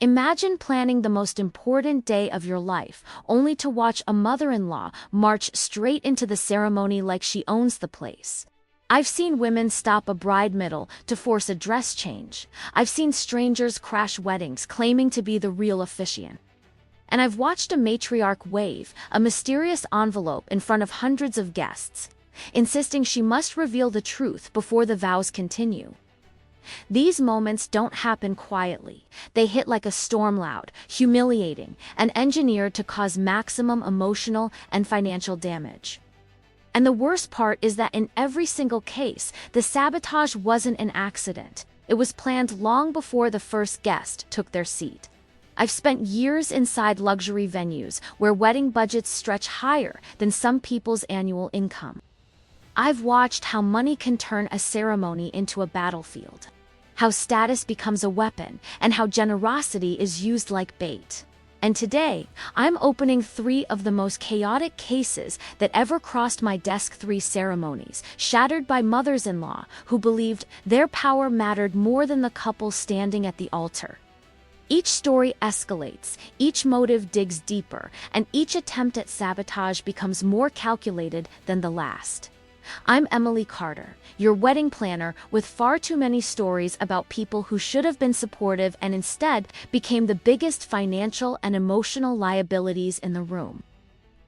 Imagine planning the most important day of your life, only to watch a mother-in-law march straight into the ceremony like she owns the place. I've seen women stop a bride middle to force a dress change. I've seen strangers crash weddings claiming to be the real officiant. And I've watched a matriarch wave a mysterious envelope in front of hundreds of guests, insisting she must reveal the truth before the vows continue. These moments don't happen quietly. They hit like a storm, loud, humiliating, and engineered to cause maximum emotional and financial damage. And the worst part is that in every single case, the sabotage wasn't an accident. It was planned long before the first guest took their seat. I've spent years inside luxury venues where wedding budgets stretch higher than some people's annual income. I've watched how money can turn a ceremony into a battlefield, how status becomes a weapon, and how generosity is used like bait. And today, I'm opening 3 of the most chaotic cases that ever crossed my desk. 3 ceremonies shattered by mothers-in-law who believed their power mattered more than the couple standing at the altar. Each story escalates, each motive digs deeper, and each attempt at sabotage becomes more calculated than the last. I'm Emily Carter, your wedding planner with far too many stories about people who should have been supportive and instead became the biggest financial and emotional liabilities in the room.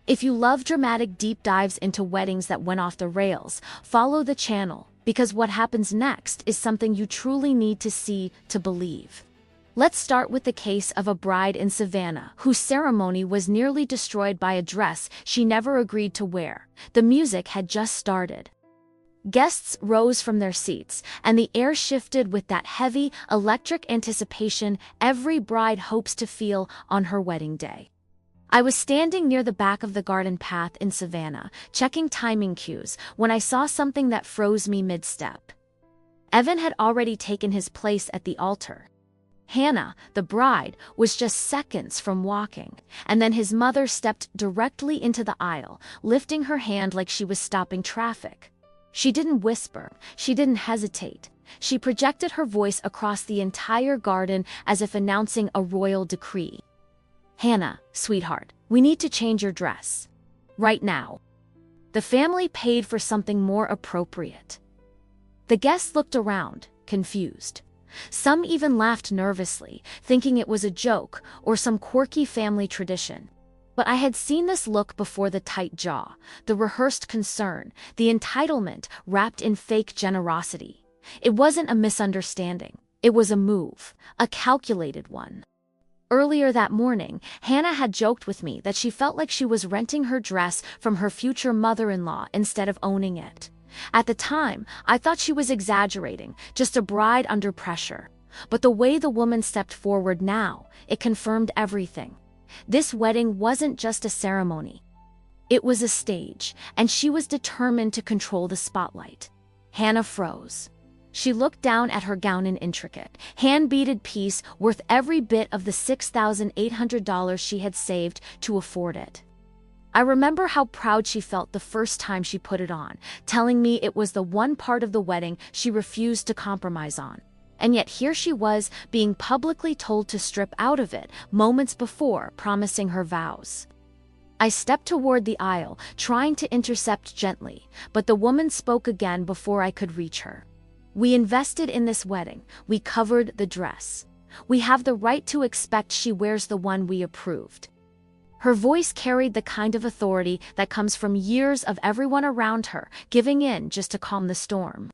If you love dramatic deep dives into weddings that went off the rails, follow the channel, because what happens next is something you truly need to see to believe. Let's start with the case of a bride in Savannah whose ceremony was nearly destroyed by a dress she never agreed to wear. The music had just started. Guests rose from their seats, and the air shifted with that heavy, electric anticipation every bride hopes to feel on her wedding day. I was standing near the back of the garden path in Savannah, checking timing cues, when I saw something that froze me mid-step. Evan had already taken his place at the altar. Hannah, the bride, was just seconds from walking, and then his mother stepped directly into the aisle, lifting her hand like she was stopping traffic. She didn't whisper, she didn't hesitate. She projected her voice across the entire garden as if announcing a royal decree. "Hannah, sweetheart, we need to change your dress. Right now." The family paid for something more appropriate. The guests looked around, confused. Some even laughed nervously, thinking it was a joke or some quirky family tradition. But I had seen this look before: the tight jaw, the rehearsed concern, the entitlement wrapped in fake generosity. It wasn't a misunderstanding. It was a move, a calculated one. Earlier that morning, Hannah had joked with me that she felt like she was renting her dress from her future mother-in-law instead of owning it. At the time, I thought she was exaggerating, just a bride under pressure. But the way the woman stepped forward now, it confirmed everything. This wedding wasn't just a ceremony. It was a stage, and she was determined to control the spotlight. Hannah froze. She looked down at her gown, an intricate, hand-beaded piece worth every bit of the $6,800 she had saved to afford it. I remember how proud she felt the first time she put it on, telling me it was the one part of the wedding she refused to compromise on. And yet here she was, being publicly told to strip out of it moments before promising her vows. I stepped toward the aisle, trying to intercept gently, but the woman spoke again before I could reach her. "We invested in this wedding. We covered the dress. We have the right to expect she wears the one we approved." Her voice carried the kind of authority that comes from years of everyone around her giving in just to calm the storm.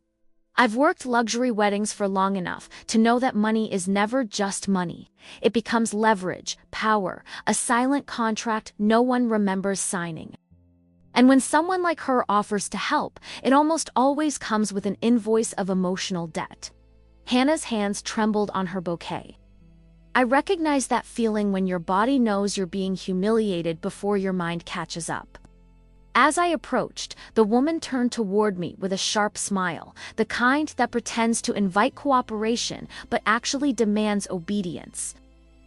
I've worked luxury weddings for long enough to know that money is never just money. It becomes leverage, power, a silent contract no one remembers signing. And when someone like her offers to help, it almost always comes with an invoice of emotional debt. Hannah's hands trembled on her bouquet. I recognize that feeling when your body knows you're being humiliated before your mind catches up. As I approached, the woman turned toward me with a sharp smile, the kind that pretends to invite cooperation but actually demands obedience.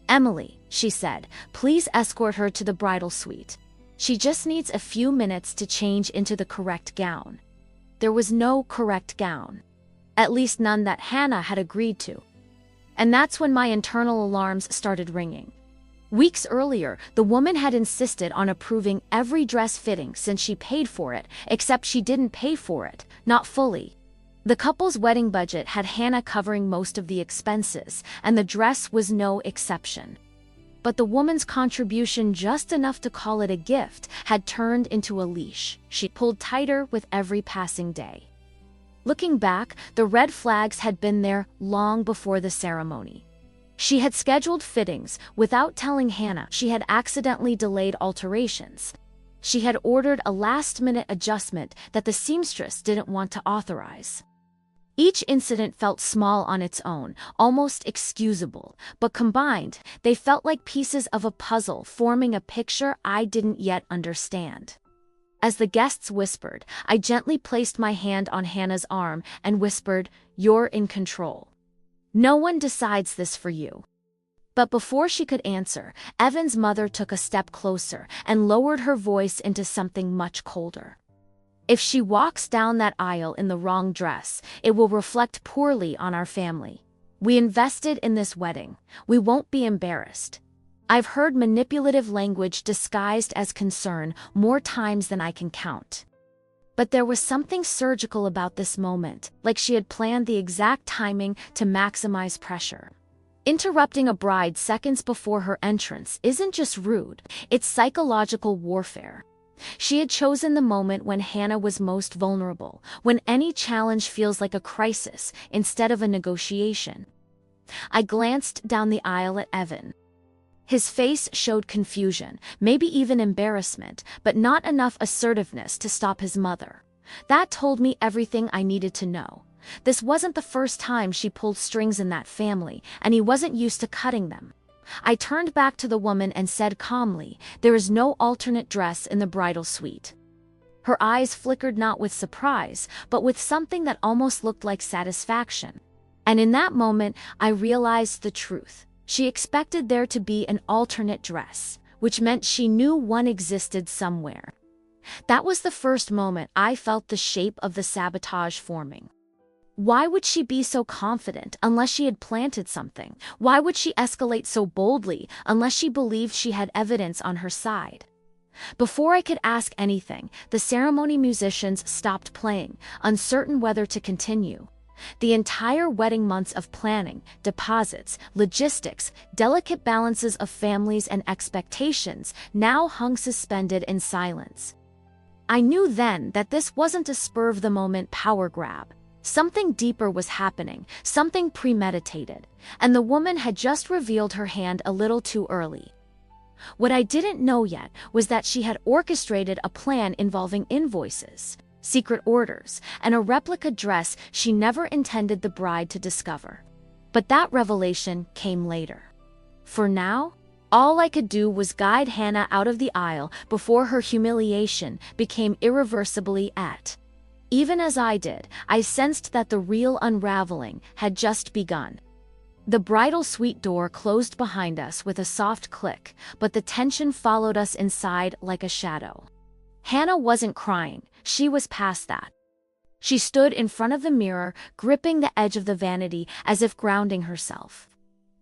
"Emily," she said, "please escort her to the bridal suite. She just needs a few minutes to change into the correct gown." There was no correct gown. At least none that Hannah had agreed to. And that's when my internal alarms started ringing. Weeks earlier, the woman had insisted on approving every dress fitting since she paid for it, except she didn't pay for it, not fully. The couple's wedding budget had Hannah covering most of the expenses, and the dress was no exception. But the woman's contribution, just enough to call it a gift, had turned into a leash she pulled tighter with every passing day. Looking back, the red flags had been there long before the ceremony. She had scheduled fittings without telling Hannah. She had accidentally delayed alterations. She had ordered a last-minute adjustment that the seamstress didn't want to authorize. Each incident felt small on its own, almost excusable, but combined, they felt like pieces of a puzzle forming a picture I didn't yet understand. As the guests whispered, I gently placed my hand on Hannah's arm and whispered, "You're in control. No one decides this for you." But before she could answer, Evan's mother took a step closer and lowered her voice into something much colder. "If she walks down that aisle in the wrong dress, it will reflect poorly on our family. We invested in this wedding. We won't be embarrassed." I've heard manipulative language disguised as concern more times than I can count. But there was something surgical about this moment, like she had planned the exact timing to maximize pressure. Interrupting a bride seconds before her entrance isn't just rude, it's psychological warfare. She had chosen the moment when Hannah was most vulnerable, when any challenge feels like a crisis instead of a negotiation. I glanced down the aisle at Evan. His face showed confusion, maybe even embarrassment, but not enough assertiveness to stop his mother. That told me everything I needed to know. This wasn't the first time she pulled strings in that family, and he wasn't used to cutting them. I turned back to the woman and said calmly, "There is no alternate dress in the bridal suite." Her eyes flickered not with surprise, but with something that almost looked like satisfaction. And in that moment, I realized the truth. She expected there to be an alternate dress, which meant she knew one existed somewhere. That was the first moment I felt the shape of the sabotage forming. Why would she be so confident unless she had planted something? Why would she escalate so boldly unless she believed she had evidence on her side? Before I could ask anything, the ceremony musicians stopped playing, uncertain whether to continue. The entire wedding months of planning, deposits, logistics, delicate balances of families and expectations now hung suspended in silence. I knew then that this wasn't a spur-of-the-moment power grab. Something deeper was happening, something premeditated, and the woman had just revealed her hand a little too early. What I didn't know yet was that she had orchestrated a plan involving invoices, secret orders, and a replica dress she never intended the bride to discover. But that revelation came later. For now, all I could do was guide Hannah out of the aisle before her humiliation became irreversibly at. Even as I did, I sensed that the real unraveling had just begun. The bridal suite door closed behind us with a soft click, but the tension followed us inside like a shadow. Hannah wasn't crying, she was past that. She stood in front of the mirror, gripping the edge of the vanity as if grounding herself.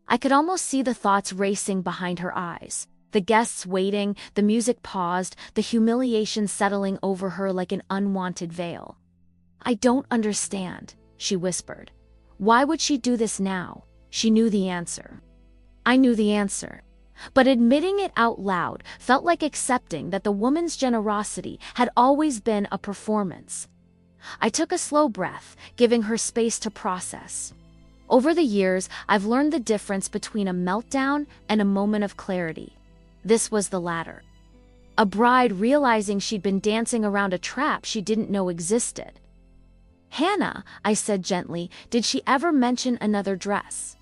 I could almost see the thoughts racing behind her eyes. The guests waiting, the music paused, the humiliation settling over her like an unwanted veil. "I don't understand," she whispered. "Why would she do this now?" She knew the answer. I knew the answer. But admitting it out loud felt like accepting that the woman's generosity had always been a performance. I took a slow breath, giving her space to process. Over the years, I've learned the difference between a meltdown and a moment of clarity. This was the latter. A bride realizing she'd been dancing around a trap she didn't know existed. "Hannah," I said gently, "did she ever mention another dress?"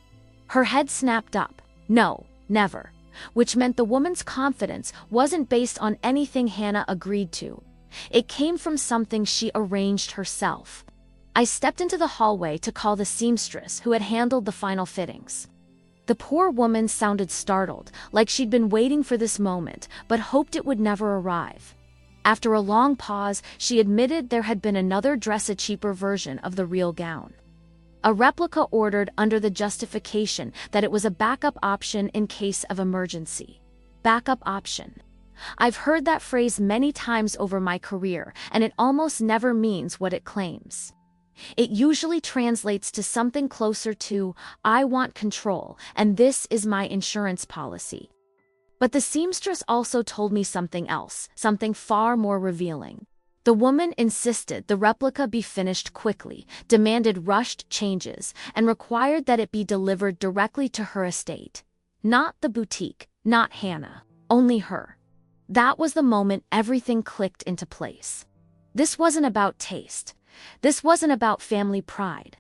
Her head snapped up. "No, never," which meant the woman's confidence wasn't based on anything Hannah agreed to. It came from something she arranged herself. I stepped into the hallway to call the seamstress who had handled the final fittings. The poor woman sounded startled, like she'd been waiting for this moment, but hoped it would never arrive. After a long pause, she admitted there had been another dress, a cheaper version of the real gown. A replica ordered under the justification that it was a backup option in case of emergency. Backup option. I've heard that phrase many times over my career, and it almost never means what it claims. It usually translates to something closer to, I want control, and this is my insurance policy. But the seamstress also told me something else, something far more revealing. The woman insisted the replica be finished quickly, demanded rushed changes, and required that it be delivered directly to her estate. Not the boutique, not Hannah, only her. That was the moment everything clicked into place. This wasn't about taste. This wasn't about family pride.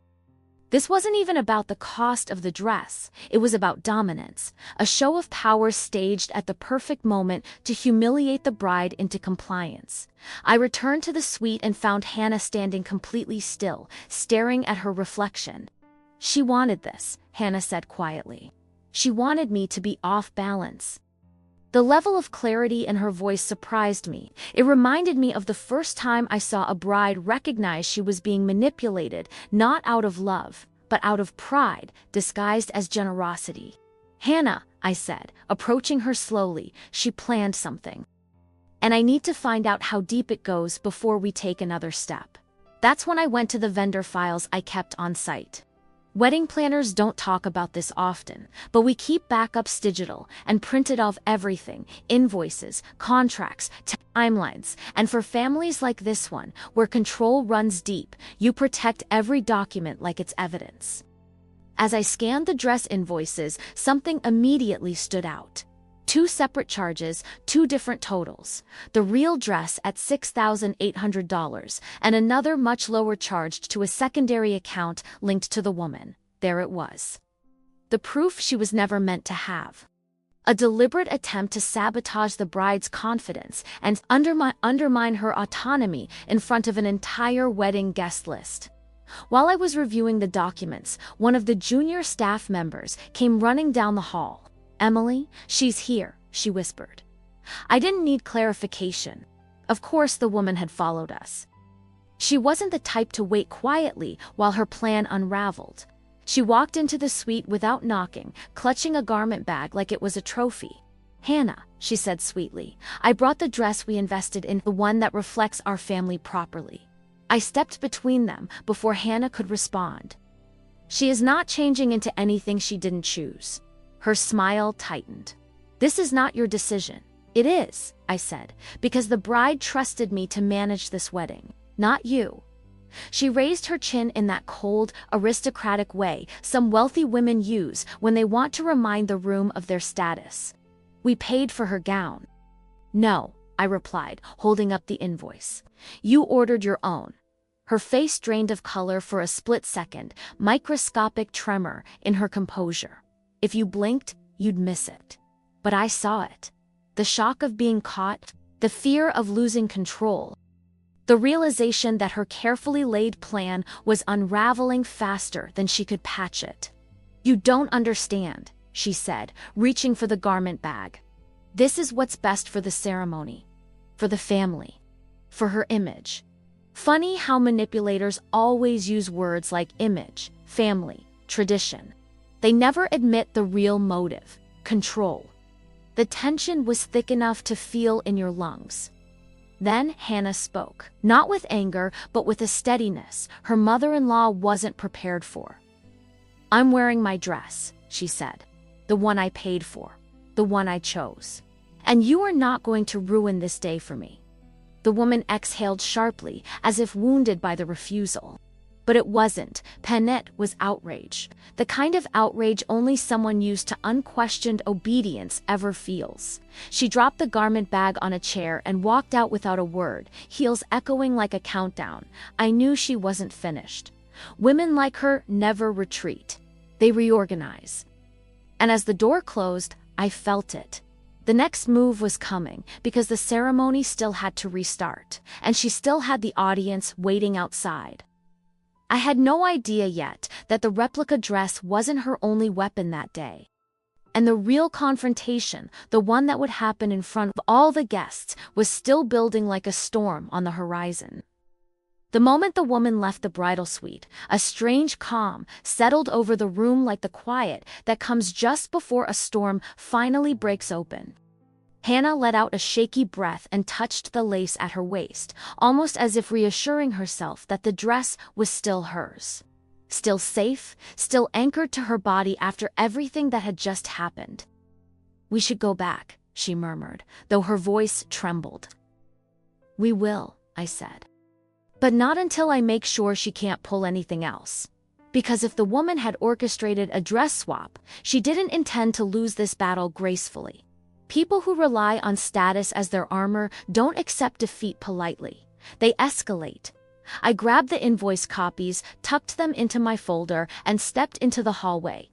This wasn't even about the cost of the dress. It was about dominance, a show of power staged at the perfect moment to humiliate the bride into compliance. I returned to the suite and found Hannah standing completely still, staring at her reflection. She wanted this, Hannah said quietly. She wanted me to be off balance. The level of clarity in her voice surprised me. It reminded me of the first time I saw a bride recognize she was being manipulated, not out of love, but out of pride, disguised as generosity. Hannah, I said, approaching her slowly, she planned something. And I need to find out how deep it goes before we take another step. That's when I went to the vendor files I kept on site. Wedding planners don't talk about this often, but we keep backups digital and printed off everything, invoices, contracts, timelines, and for families like this one, where control runs deep, you protect every document like it's evidence. As I scanned the dress invoices, something immediately stood out. 2 separate charges, 2 different totals. The real dress at $6,800 and another much lower charged to a secondary account linked to the woman. There it was. The proof she was never meant to have. A deliberate attempt to sabotage the bride's confidence and undermine her autonomy in front of an entire wedding guest list. While I was reviewing the documents, one of the junior staff members came running down the hall. Emily, she's here, she whispered. I didn't need clarification. Of course the woman had followed us. She wasn't the type to wait quietly while her plan unraveled. She walked into the suite without knocking, clutching a garment bag like it was a trophy. Hannah, she said sweetly, I brought the dress we invested in, the one that reflects our family properly. I stepped between them before Hannah could respond. She is not changing into anything she didn't choose. Her smile tightened. This is not your decision. It is, I said, because the bride trusted me to manage this wedding, not you. She raised her chin in that cold, aristocratic way some wealthy women use when they want to remind the room of their status. We paid for her gown. No, I replied, holding up the invoice. You ordered your own. Her face drained of color for a split second, microscopic tremor in her composure. If you blinked, you'd miss it. But I saw it. The shock of being caught, the fear of losing control. The realization that her carefully laid plan was unraveling faster than she could patch it. You don't understand, she said, reaching for the garment bag. This is what's best for the ceremony, for the family, for her image. Funny how manipulators always use words like image, family, tradition. They never admit the real motive, control. The tension was thick enough to feel in your lungs. Then Hannah spoke, not with anger, but with a steadiness her mother-in-law wasn't prepared for. I'm wearing my dress, she said. The one I paid for, the one I chose. And you are not going to ruin this day for me. The woman exhaled sharply, as if wounded by the refusal. But it wasn't. Panette was outrage. The kind of outrage only someone used to unquestioned obedience ever feels. She dropped the garment bag on a chair and walked out without a word, heels echoing like a countdown. I knew she wasn't finished. Women like her never retreat. They reorganize. And as the door closed, I felt it. The next move was coming, because the ceremony still had to restart, and she still had the audience waiting outside. I had no idea yet that the replica dress wasn't her only weapon that day. And the real confrontation, the one that would happen in front of all the guests, was still building like a storm on the horizon. The moment the woman left the bridal suite, a strange calm settled over the room, like the quiet that comes just before a storm finally breaks open. Hannah let out a shaky breath and touched the lace at her waist, almost as if reassuring herself that the dress was still hers. Still safe, still anchored to her body after everything that had just happened. "We should go back," she murmured, though her voice trembled. "We will," I said. "But not until I make sure she can't pull anything else." Because if the woman had orchestrated a dress swap, she didn't intend to lose this battle gracefully. People who rely on status as their armor don't accept defeat politely. They escalate. I grabbed the invoice copies, tucked them into my folder, and stepped into the hallway.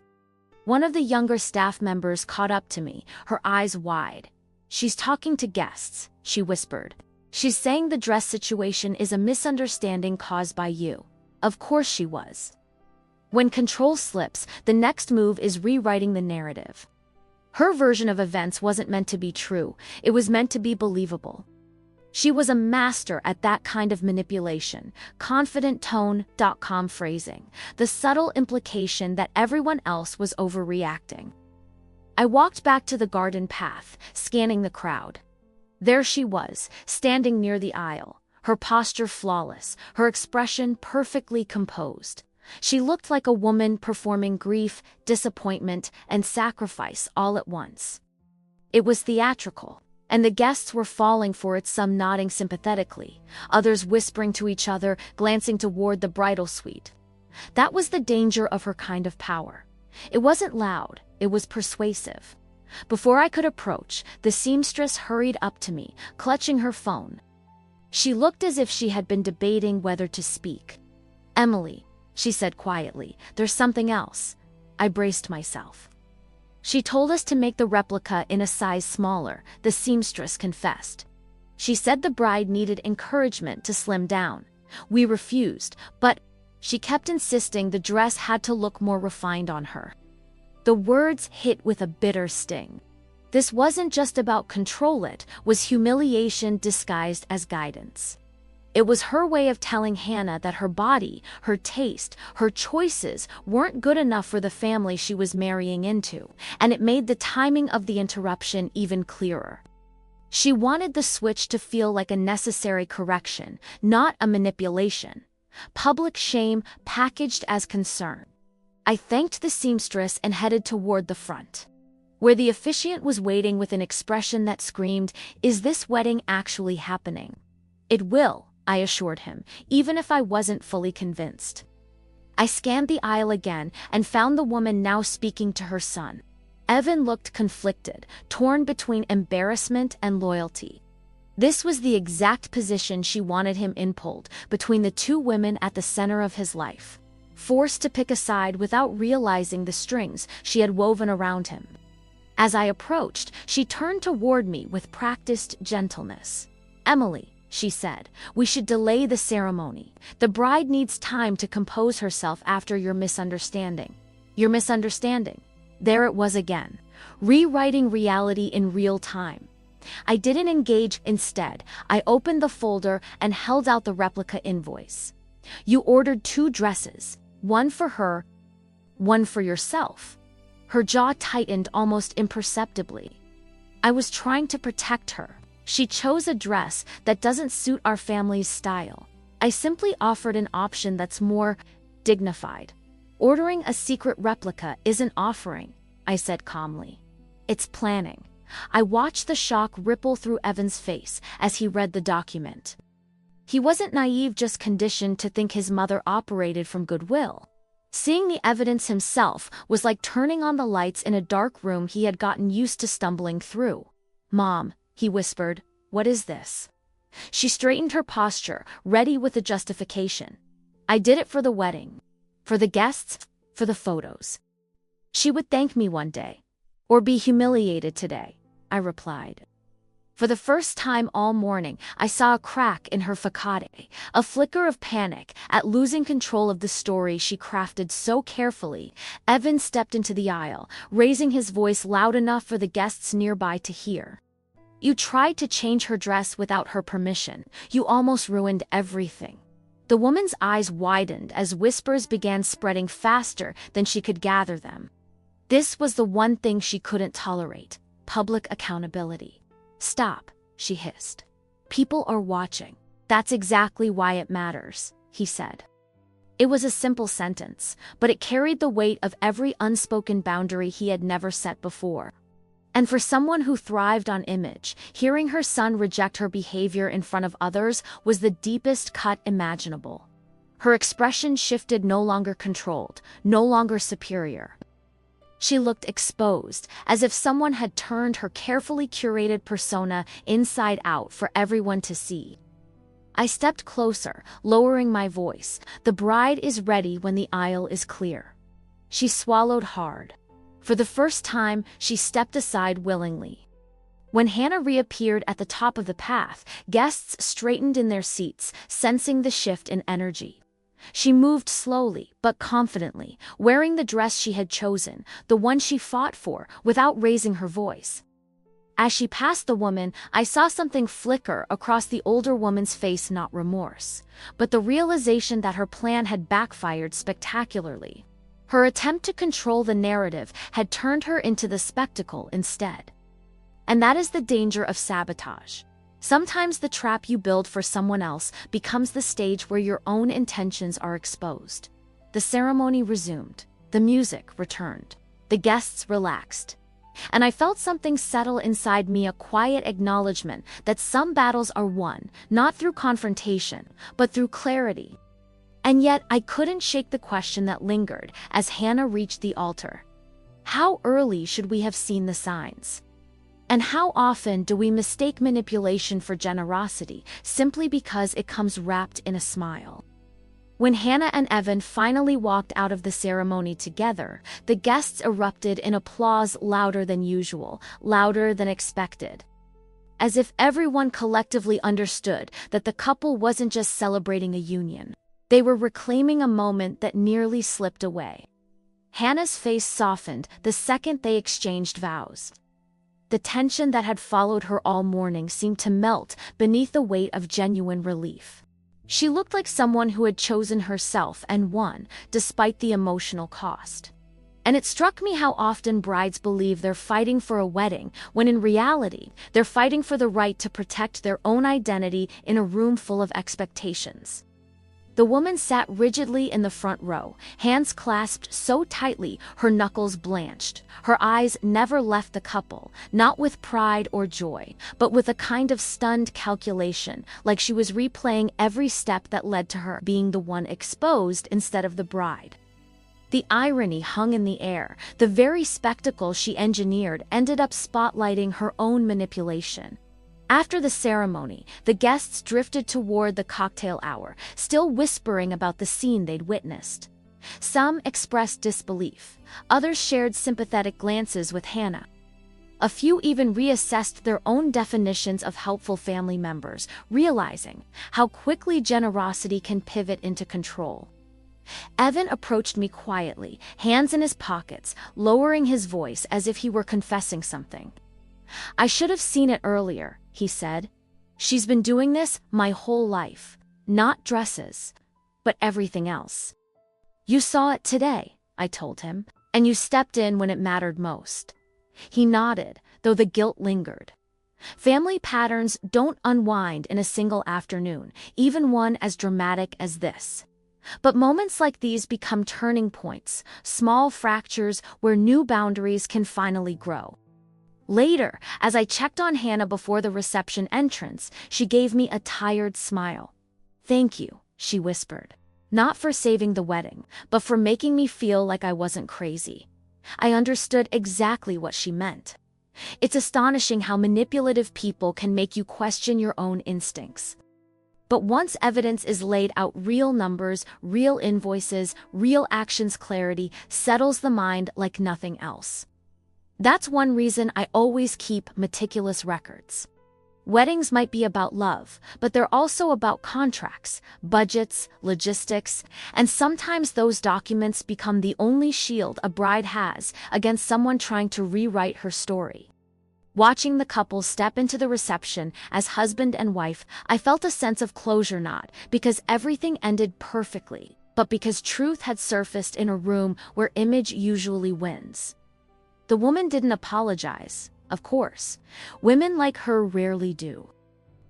One of the younger staff members caught up to me, her eyes wide. "She's talking to guests," she whispered. "She's saying the dress situation is a misunderstanding caused by you." Of course she was. When control slips, the next move is rewriting the narrative. Her version of events wasn't meant to be true, it was meant to be believable. She was a master at that kind of manipulation, confident tone, .com phrasing, the subtle implication that everyone else was overreacting. I walked back to the garden path, scanning the crowd. There she was, standing near the aisle, her posture flawless, her expression perfectly composed. She looked like a woman performing grief, disappointment, and sacrifice all at once. It was theatrical, and the guests were falling for it, some nodding sympathetically, others whispering to each other, glancing toward the bridal suite. That was the danger of her kind of power. It wasn't loud, it was persuasive. Before I could approach, the seamstress hurried up to me, clutching her phone. She looked as if she had been debating whether to speak. "Emily," she said quietly, "there's something else." I braced myself. "She told us to make the replica in a size smaller," the seamstress confessed. "She said the bride needed encouragement to slim down. We refused, but she kept insisting the dress had to look more refined on her." The words hit with a bitter sting. This wasn't just about control, it was humiliation disguised as guidance. It was her way of telling Hannah that her body, her taste, her choices weren't good enough for the family she was marrying into, and it made the timing of the interruption even clearer. She wanted the switch to feel like a necessary correction, not a manipulation. Public shame packaged as concern. I thanked the seamstress and headed toward the front, where the officiant was waiting with an expression that screamed, "Is this wedding actually happening?" "It will," I assured him, even if I wasn't fully convinced. I scanned the aisle again and found the woman now speaking to her son. Evan looked conflicted, torn between embarrassment and loyalty. This was the exact position she wanted him in, pulled between the two women at the center of his life, forced to pick a side without realizing the strings she had woven around him. As I approached, she turned toward me with practiced gentleness. "Emily," she said, "we should delay the ceremony. The bride needs time to compose herself after your misunderstanding." Your misunderstanding. There it was again, rewriting reality in real time. I didn't engage. Instead, I opened the folder and held out the replica invoice. "You ordered 2 dresses, one for her, one for yourself." Her jaw tightened almost imperceptibly. "I was trying to protect her. She chose a dress that doesn't suit our family's style. I simply offered an option that's more dignified." "Ordering a secret replica isn't offering," I said calmly. "It's planning." I watched the shock ripple through Evan's face as he read the document. He wasn't naive, just conditioned to think his mother operated from goodwill. Seeing the evidence himself was like turning on the lights in a dark room he had gotten used to stumbling through. "Mom," he whispered, "what is this?" She straightened her posture, ready with a justification. "I did it for the wedding. For the guests, for the photos. She would thank me one day. Or be humiliated today," I replied. For the first time all morning, I saw a crack in her facade, a flicker of panic at losing control of the story she crafted so carefully. Evan stepped into the aisle, raising his voice loud enough for the guests nearby to hear. "You tried to change her dress without her permission. You almost ruined everything." The woman's eyes widened as whispers began spreading faster than she could gather them. This was the one thing she couldn't tolerate: public accountability. "Stop," she hissed. "People are watching. That's exactly why it matters," he said. It was a simple sentence, but it carried the weight of every unspoken boundary he had never set before. And for someone who thrived on image, hearing her son reject her behavior in front of others was the deepest cut imaginable. Her expression shifted, no longer controlled, no longer superior. She looked exposed, as if someone had turned her carefully curated persona inside out for everyone to see. I stepped closer, lowering my voice. "The bride is ready when the aisle is clear." She swallowed hard. For the first time, she stepped aside willingly. When Hannah reappeared at the top of the path, guests straightened in their seats, sensing the shift in energy. She moved slowly, but confidently, wearing the dress she had chosen, the one she fought for, without raising her voice. As she passed the woman, I saw something flicker across the older woman's face, not remorse, but the realization that her plan had backfired spectacularly. Her attempt to control the narrative had turned her into the spectacle instead. And that is the danger of sabotage. Sometimes the trap you build for someone else becomes the stage where your own intentions are exposed. The ceremony resumed. The music returned. The guests relaxed. And I felt something settle inside me, a quiet acknowledgement that some battles are won, not through confrontation, but through clarity. And yet I couldn't shake the question that lingered as Hannah reached the altar. How early should we have seen the signs? And how often do we mistake manipulation for generosity simply because it comes wrapped in a smile? When Hannah and Evan finally walked out of the ceremony together, the guests erupted in applause, louder than usual, louder than expected. As if everyone collectively understood that the couple wasn't just celebrating a union. They were reclaiming a moment that nearly slipped away. Hannah's face softened the second they exchanged vows. The tension that had followed her all morning seemed to melt beneath the weight of genuine relief. She looked like someone who had chosen herself and won, despite the emotional cost. And it struck me how often brides believe they're fighting for a wedding, when in reality, they're fighting for the right to protect their own identity in a room full of expectations. The woman sat rigidly in the front row, hands clasped so tightly her knuckles blanched. Her eyes never left the couple, not with pride or joy, but with a kind of stunned calculation, like she was replaying every step that led to her being the one exposed instead of the bride. The irony hung in the air. The very spectacle she engineered ended up spotlighting her own manipulation. After the ceremony, the guests drifted toward the cocktail hour, still whispering about the scene they'd witnessed. Some expressed disbelief, others shared sympathetic glances with Hannah. A few even reassessed their own definitions of helpful family members, realizing how quickly generosity can pivot into control. Evan approached me quietly, hands in his pockets, lowering his voice as if he were confessing something. "I should have seen it earlier," he said. "She's been doing this my whole life. Not dresses, but everything else." "You saw it today," I told him, "and you stepped in when it mattered most." He nodded, though the guilt lingered. Family patterns don't unwind in a single afternoon, even one as dramatic as this. But moments like these become turning points, small fractures where new boundaries can finally grow. Later, as I checked on Hannah before the reception entrance, she gave me a tired smile. "Thank you," she whispered. "Not for saving the wedding, but for making me feel like I wasn't crazy." I understood exactly what she meant. It's astonishing how manipulative people can make you question your own instincts. But once evidence is laid out, real numbers, real invoices, real actions, clarity settles the mind like nothing else. That's one reason I always keep meticulous records. Weddings might be about love, but they're also about contracts, budgets, logistics, and sometimes those documents become the only shield a bride has against someone trying to rewrite her story. Watching the couple step into the reception as husband and wife, I felt a sense of closure, not because everything ended perfectly, but because truth had surfaced in a room where image usually wins. The woman didn't apologize, of course. Women like her rarely do.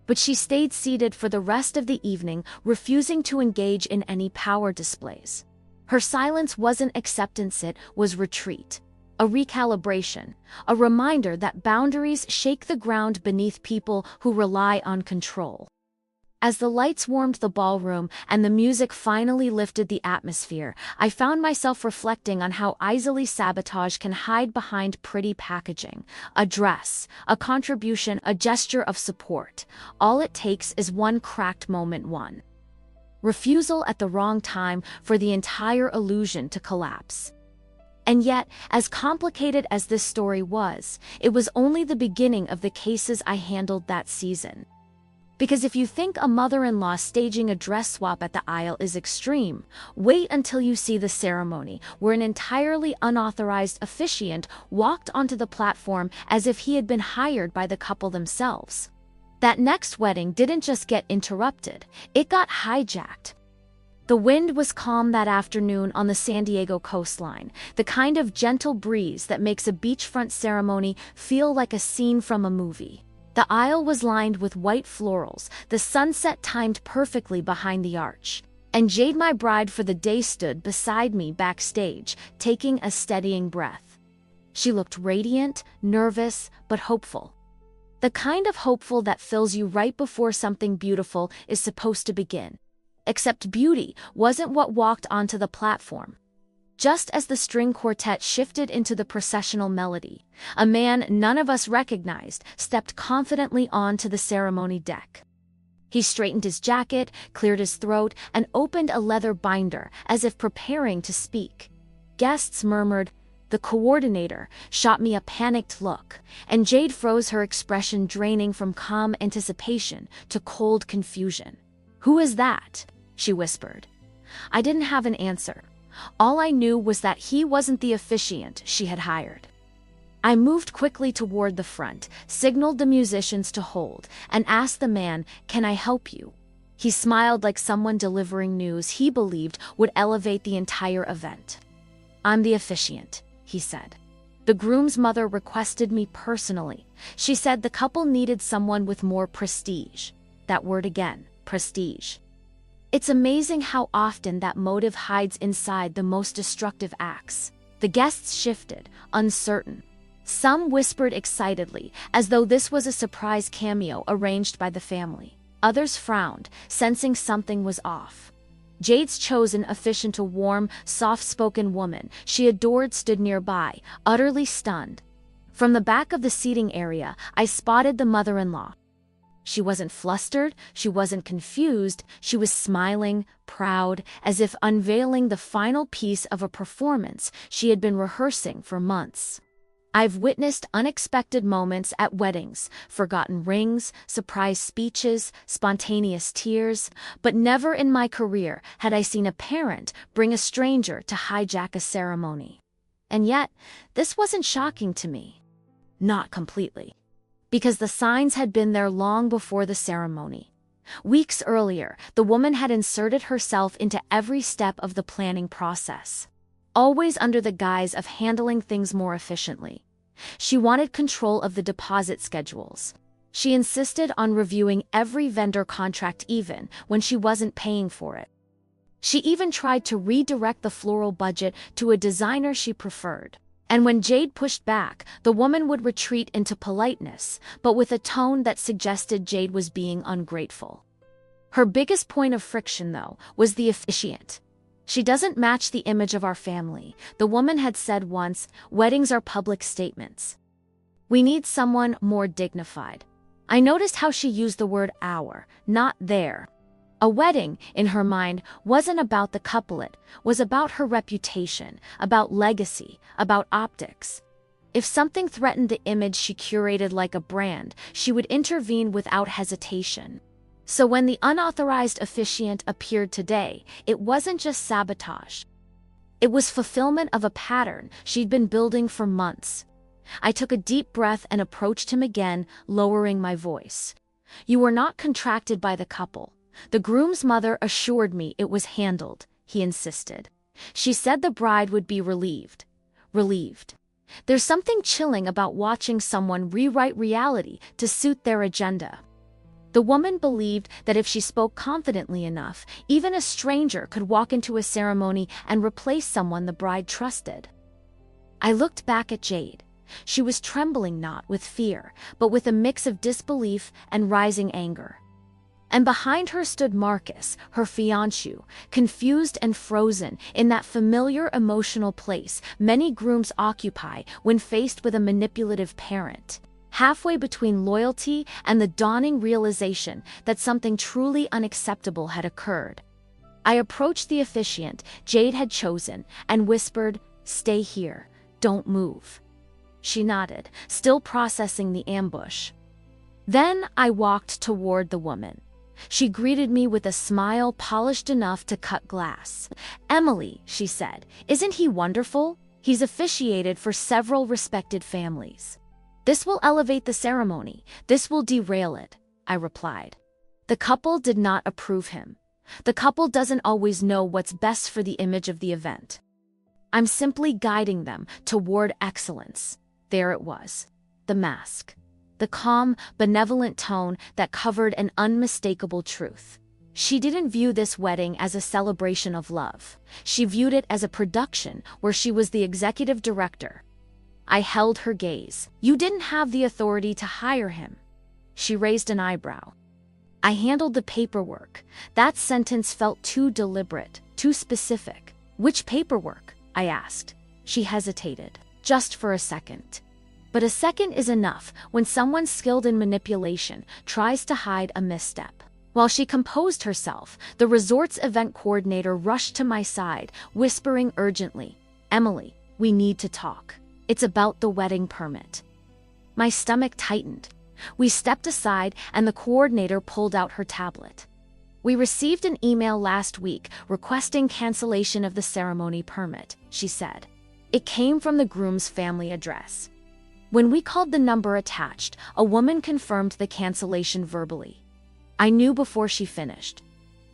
But she stayed seated for the rest of the evening, refusing to engage in any power displays. Her silence wasn't acceptance, it was retreat. A recalibration, a reminder that boundaries shake the ground beneath people who rely on control. As the lights warmed the ballroom and the music finally lifted the atmosphere, I found myself reflecting on how easily sabotage can hide behind pretty packaging. A dress, a contribution, a gesture of support. All it takes is one cracked moment, one refusal at the wrong time for the entire illusion to collapse. And yet, as complicated as this story was, it was only the beginning of the cases I handled that season. Because if you think a mother-in-law staging a dress swap at the aisle is extreme, wait until you see the ceremony, where an entirely unauthorized officiant walked onto the platform as if he had been hired by the couple themselves. That next wedding didn't just get interrupted, it got hijacked. The wind was calm that afternoon on the San Diego coastline, the kind of gentle breeze that makes a beachfront ceremony feel like a scene from a movie. The aisle was lined with white florals, the sunset timed perfectly behind the arch. And Jade, my bride for the day, stood beside me backstage, taking a steadying breath. She looked radiant, nervous, but hopeful. The kind of hopeful that fills you right before something beautiful is supposed to begin. Except beauty wasn't what walked onto the platform. Just as the string quartet shifted into the processional melody, a man none of us recognized stepped confidently onto the ceremony deck. He straightened his jacket, cleared his throat, and opened a leather binder as if preparing to speak. Guests murmured. The coordinator shot me a panicked look, and Jade froze, her expression draining from calm anticipation to cold confusion. "Who is that?" she whispered. I didn't have an answer. All I knew was that he wasn't the officiant she had hired. I moved quickly toward the front, signaled the musicians to hold, and asked the man, "Can I help you?" He smiled like someone delivering news he believed would elevate the entire event. "I'm the officiant," he said. "The groom's mother requested me personally. She said the couple needed someone with more prestige." That word again, prestige. It's amazing how often that motive hides inside the most destructive acts. The guests shifted, uncertain. Some whispered excitedly, as though this was a surprise cameo arranged by the family. Others frowned, sensing something was off. Jade's chosen officiant, a warm, soft-spoken woman she adored, stood nearby, utterly stunned. From the back of the seating area, I spotted the mother-in-law. She wasn't flustered, she wasn't confused, she was smiling, proud, as if unveiling the final piece of a performance she had been rehearsing for months. I've witnessed unexpected moments at weddings, forgotten rings, surprise speeches, spontaneous tears, but never in my career had I seen a parent bring a stranger to hijack a ceremony. And yet, this wasn't shocking to me. Not completely. Because the signs had been there long before the ceremony. Weeks earlier, the woman had inserted herself into every step of the planning process, always under the guise of handling things more efficiently. She wanted control of the deposit schedules. She insisted on reviewing every vendor contract even when she wasn't paying for it. She even tried to redirect the floral budget to a designer she preferred. And when Jade pushed back, the woman would retreat into politeness, but with a tone that suggested Jade was being ungrateful. Her biggest point of friction, though, was the officiant. "She doesn't match the image of our family," the woman had said once. "Weddings are public statements. We need someone more dignified." I noticed how she used the word our, not their. A wedding, in her mind, wasn't about the couplet, was about her reputation, about legacy, about optics. If something threatened the image she curated like a brand, she would intervene without hesitation. So when the unauthorized officiant appeared today, it wasn't just sabotage. It was fulfillment of a pattern she'd been building for months. I took a deep breath and approached him again, lowering my voice. You were not contracted by the couple. The groom's mother assured me it was handled, he insisted. She said the bride would be relieved. Relieved. There's something chilling about watching someone rewrite reality to suit their agenda. The woman believed that if she spoke confidently enough, even a stranger could walk into a ceremony and replace someone the bride trusted. I looked back at Jade. She was trembling not with fear, but with a mix of disbelief and rising anger. And behind her stood Marcus, her fiancé, confused and frozen in that familiar emotional place many grooms occupy when faced with a manipulative parent, halfway between loyalty and the dawning realization that something truly unacceptable had occurred. I approached the officiant Jade had chosen and whispered, "Stay here, don't move." She nodded, still processing the ambush. Then I walked toward the woman. She greeted me with a smile polished enough to cut glass. "Emily," she said, "isn't he wonderful? He's officiated for several respected families." "This will elevate the ceremony. This will derail it," I replied. The couple did not approve him. The couple doesn't always know what's best for the image of the event. I'm simply guiding them toward excellence. There it was. The mask. The calm, benevolent tone that covered an unmistakable truth. She didn't view this wedding as a celebration of love. She viewed it as a production where she was the executive director. I held her gaze. "You didn't have the authority to hire him." She raised an eyebrow. "I handled the paperwork." That sentence felt too deliberate, too specific. "Which paperwork?" I asked. She hesitated, just for a second. But a second is enough when someone skilled in manipulation tries to hide a misstep. While she composed herself, the resort's event coordinator rushed to my side, whispering urgently, "Emily, we need to talk. It's about the wedding permit." My stomach tightened. We stepped aside and the coordinator pulled out her tablet. "We received an email last week requesting cancellation of the ceremony permit," she said. "It came from the groom's family address." When we called the number attached, a woman confirmed the cancellation verbally. I knew before she finished.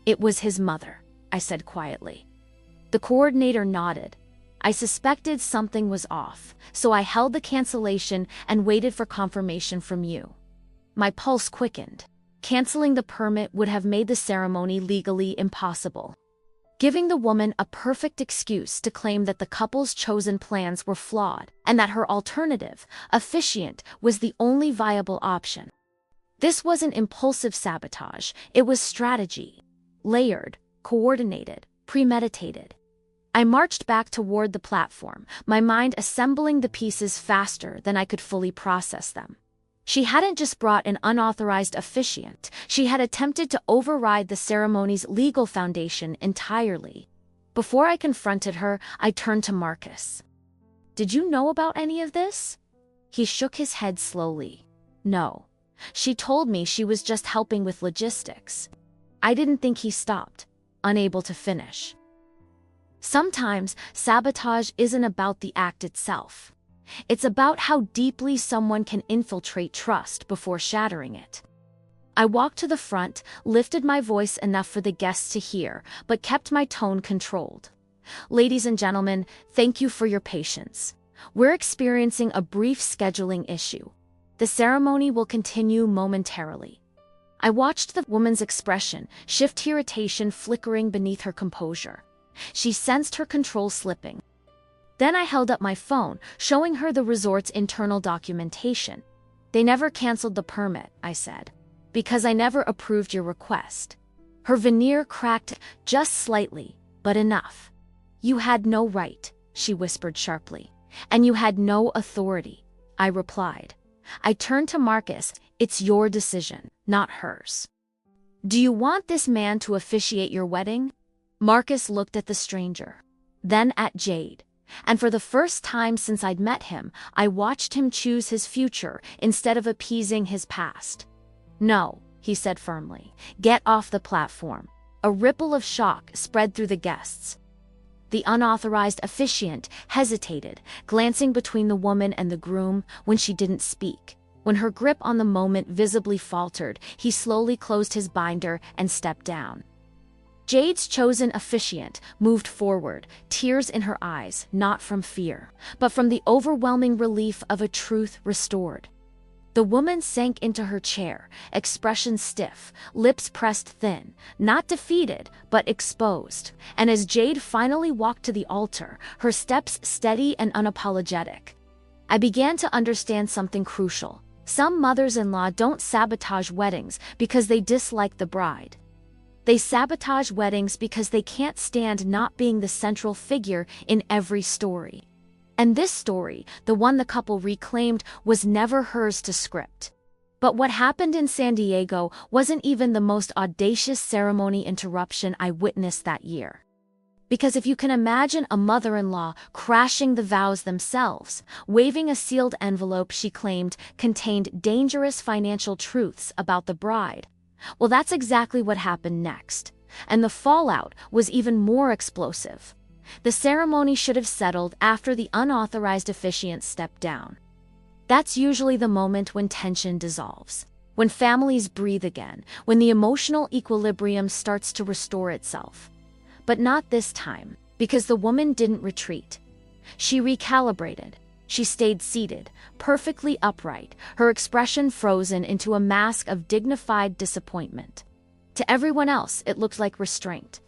"It was his mother," I said quietly. The coordinator nodded. I suspected something was off, so I held the cancellation and waited for confirmation from you. My pulse quickened. Canceling the permit would have made the ceremony legally impossible, giving the woman a perfect excuse to claim that the couple's chosen plans were flawed and that her alternative, officiant, was the only viable option. This wasn't impulsive sabotage, it was strategy. Layered, coordinated, premeditated. I marched back toward the platform, my mind assembling the pieces faster than I could fully process them. She hadn't just brought an unauthorized officiant, she had attempted to override the ceremony's legal foundation entirely. Before I confronted her, I turned to Marcus. "Did you know about any of this?" He shook his head slowly. "No. She told me she was just helping with logistics." I didn't think he stopped, unable to finish. Sometimes sabotage isn't about the act itself. It's about how deeply someone can infiltrate trust before shattering it. I walked to the front, lifted my voice enough for the guests to hear, but kept my tone controlled. "Ladies and gentlemen, thank you for your patience. We're experiencing a brief scheduling issue. The ceremony will continue momentarily." I watched the woman's expression shift, irritation flickering beneath her composure. She sensed her control slipping. Then I held up my phone, showing her the resort's internal documentation. "They never canceled the permit," I said, "because I never approved your request." Her veneer cracked just slightly, but enough. "You had no right," she whispered sharply. "And you had no authority," I replied. I turned to Marcus. "It's your decision, not hers. Do you want this man to officiate your wedding?" Marcus looked at the stranger, then at Jade. And for the first time since I'd met him, I watched him choose his future instead of appeasing his past. "No," he said firmly. "Get off the platform." A ripple of shock spread through the guests. The unauthorized officiant hesitated, glancing between the woman and the groom when she didn't speak. When her grip on the moment visibly faltered, he slowly closed his binder and stepped down. Jade's chosen officiant moved forward, tears in her eyes, not from fear, but from the overwhelming relief of a truth restored. The woman sank into her chair, expression stiff, lips pressed thin, not defeated, but exposed. And as Jade finally walked to the altar, her steps steady and unapologetic, I began to understand something crucial. Some mothers-in-law don't sabotage weddings because they dislike the bride. They sabotage weddings because they can't stand not being the central figure in every story. And this story, the one the couple reclaimed, was never hers to script. But what happened in San Diego wasn't even the most audacious ceremony interruption I witnessed that year. Because if you can imagine a mother-in-law crashing the vows themselves, waving a sealed envelope she claimed contained dangerous financial truths about the bride, well, that's exactly what happened next. And the fallout was even more explosive. The ceremony should have settled after the unauthorized officiant stepped down. That's usually the moment when tension dissolves, when families breathe again, when the emotional equilibrium starts to restore itself. But not this time, because the woman didn't retreat. She recalibrated. She stayed seated, perfectly upright, her expression frozen into a mask of dignified disappointment. To everyone else, it looked like restraint.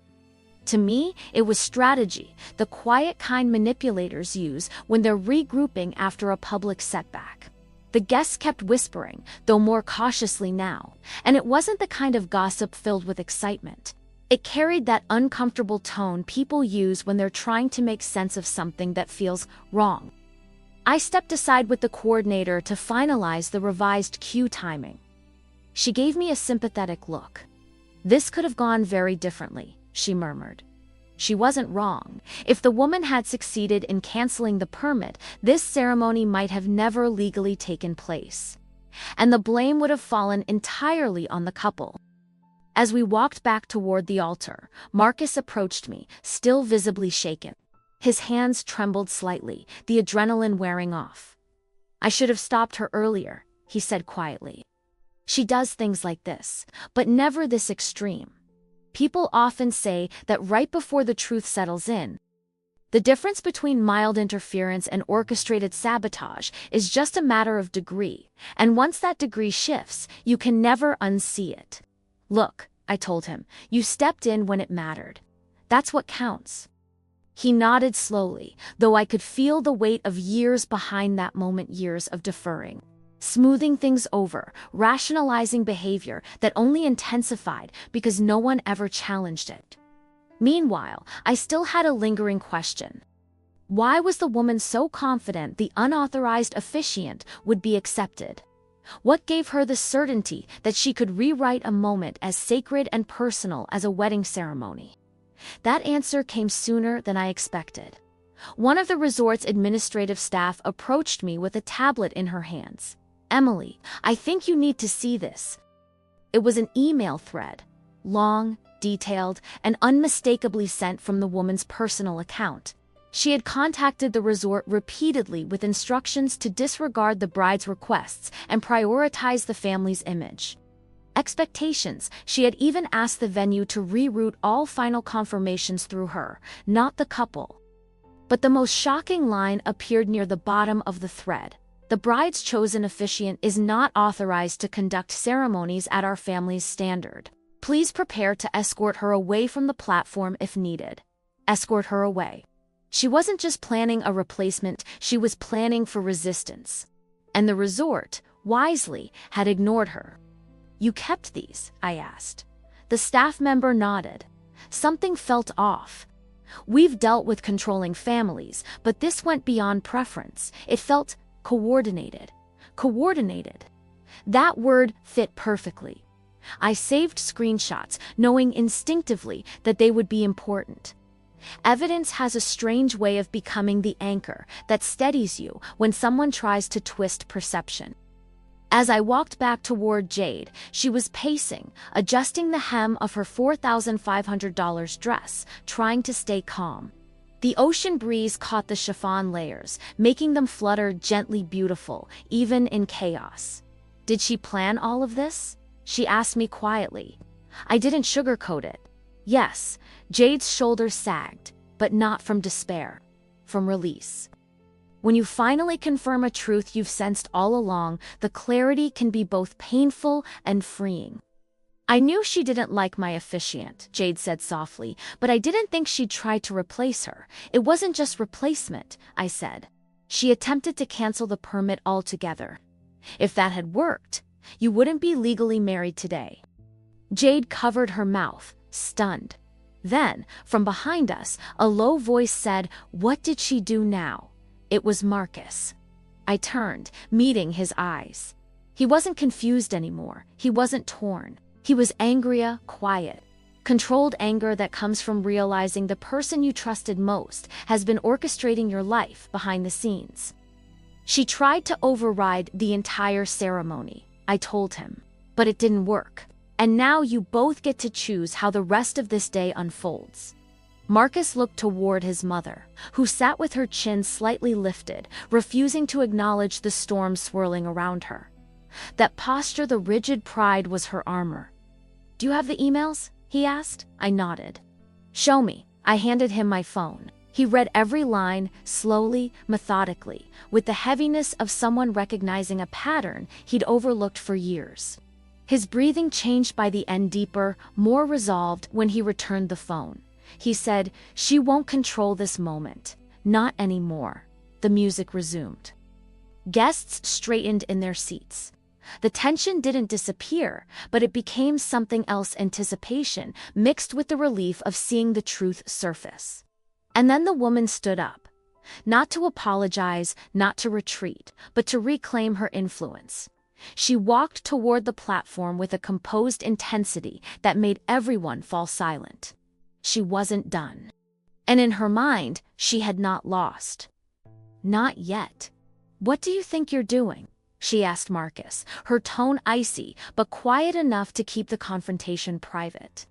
To me, it was strategy, the quiet kind manipulators use when they're regrouping after a public setback. The guests kept whispering, though more cautiously now, and it wasn't the kind of gossip filled with excitement. It carried that uncomfortable tone people use when they're trying to make sense of something that feels wrong. I stepped aside with the coordinator to finalize the revised cue timing. She gave me a sympathetic look. "This could have gone very differently," she murmured. She wasn't wrong. If the woman had succeeded in canceling the permit, this ceremony might have never legally taken place. And the blame would have fallen entirely on the couple. As we walked back toward the altar, Marcus approached me, still visibly shaken. His hands trembled slightly, the adrenaline wearing off. "I should have stopped her earlier," he said quietly. "She does things like this, but never this extreme." People often say that right before the truth settles in, the difference between mild interference and orchestrated sabotage is just a matter of degree, and once that degree shifts, you can never unsee it. "Look," I told him, "you stepped in when it mattered. That's what counts." He nodded slowly, though I could feel the weight of years behind that moment, years of deferring, smoothing things over, rationalizing behavior that only intensified because no one ever challenged it. Meanwhile, I still had a lingering question. Why was the woman so confident the unauthorized officiant would be accepted? What gave her the certainty that she could rewrite a moment as sacred and personal as a wedding ceremony? That answer came sooner than I expected. One of the resort's administrative staff approached me with a tablet in her hands. "Emily, I think you need to see this." It was an email thread, long, detailed, and unmistakably sent from the woman's personal account. She had contacted the resort repeatedly with instructions to disregard the bride's requests and prioritize the family's image. Expectations. She had even asked the venue to reroute all final confirmations through her, not the couple. But the most shocking line appeared near the bottom of the thread. "The bride's chosen officiant is not authorized to conduct ceremonies at our family's standard. Please prepare to escort her away from the platform if needed." Escort her away. She wasn't just planning a replacement, she was planning for resistance. And the resort, wisely, had ignored her. "You kept these?" I asked. The staff member nodded. Something felt off. "We've dealt with controlling families, but this went beyond preference. It felt coordinated." Coordinated. That word fit perfectly. I saved screenshots, knowing instinctively that they would be important. Evidence has a strange way of becoming the anchor that steadies you when someone tries to twist perception. As I walked back toward Jade, she was pacing, adjusting the hem of her $4,500 dress, trying to stay calm. The ocean breeze caught the chiffon layers, making them flutter gently beautiful, even in chaos. Did she plan all of this? She asked me quietly. I didn't sugarcoat it. Yes, Jade's shoulders sagged, but not from despair, from release. When you finally confirm a truth you've sensed all along, the clarity can be both painful and freeing. I knew she didn't like my officiant, Jade said softly, but I didn't think she'd try to replace her. It wasn't just replacement, I said. She attempted to cancel the permit altogether. If that had worked, you wouldn't be legally married today. Jade covered her mouth, stunned. Then, from behind us, a low voice said, "What did she do now?" It was Marcus. I turned, meeting his eyes. He wasn't confused anymore. He wasn't torn. He was angrier, quiet. Controlled anger that comes from realizing the person you trusted most has been orchestrating your life behind the scenes. She tried to override the entire ceremony, I told him. But it didn't work. And now you both get to choose how the rest of this day unfolds. Marcus looked toward his mother, who sat with her chin slightly lifted, refusing to acknowledge the storm swirling around her. That posture, the rigid pride, was her armor. "Do you have the emails?" he asked. I nodded. "Show me." I handed him my phone. He read every line, slowly, methodically, with the heaviness of someone recognizing a pattern he'd overlooked for years. His breathing changed by the end, deeper, more resolved when he returned the phone. He said, "She won't control this moment. Not anymore." The music resumed. Guests straightened in their seats. The tension didn't disappear, but it became something else, anticipation, mixed with the relief of seeing the truth surface. And then the woman stood up. Not to apologize, not to retreat, but to reclaim her influence. She walked toward the platform with a composed intensity that made everyone fall silent. She wasn't done. And in her mind, she had not lost. Not yet. "What do you think you're doing?" she asked Marcus, her tone icy, but quiet enough to keep the confrontation private.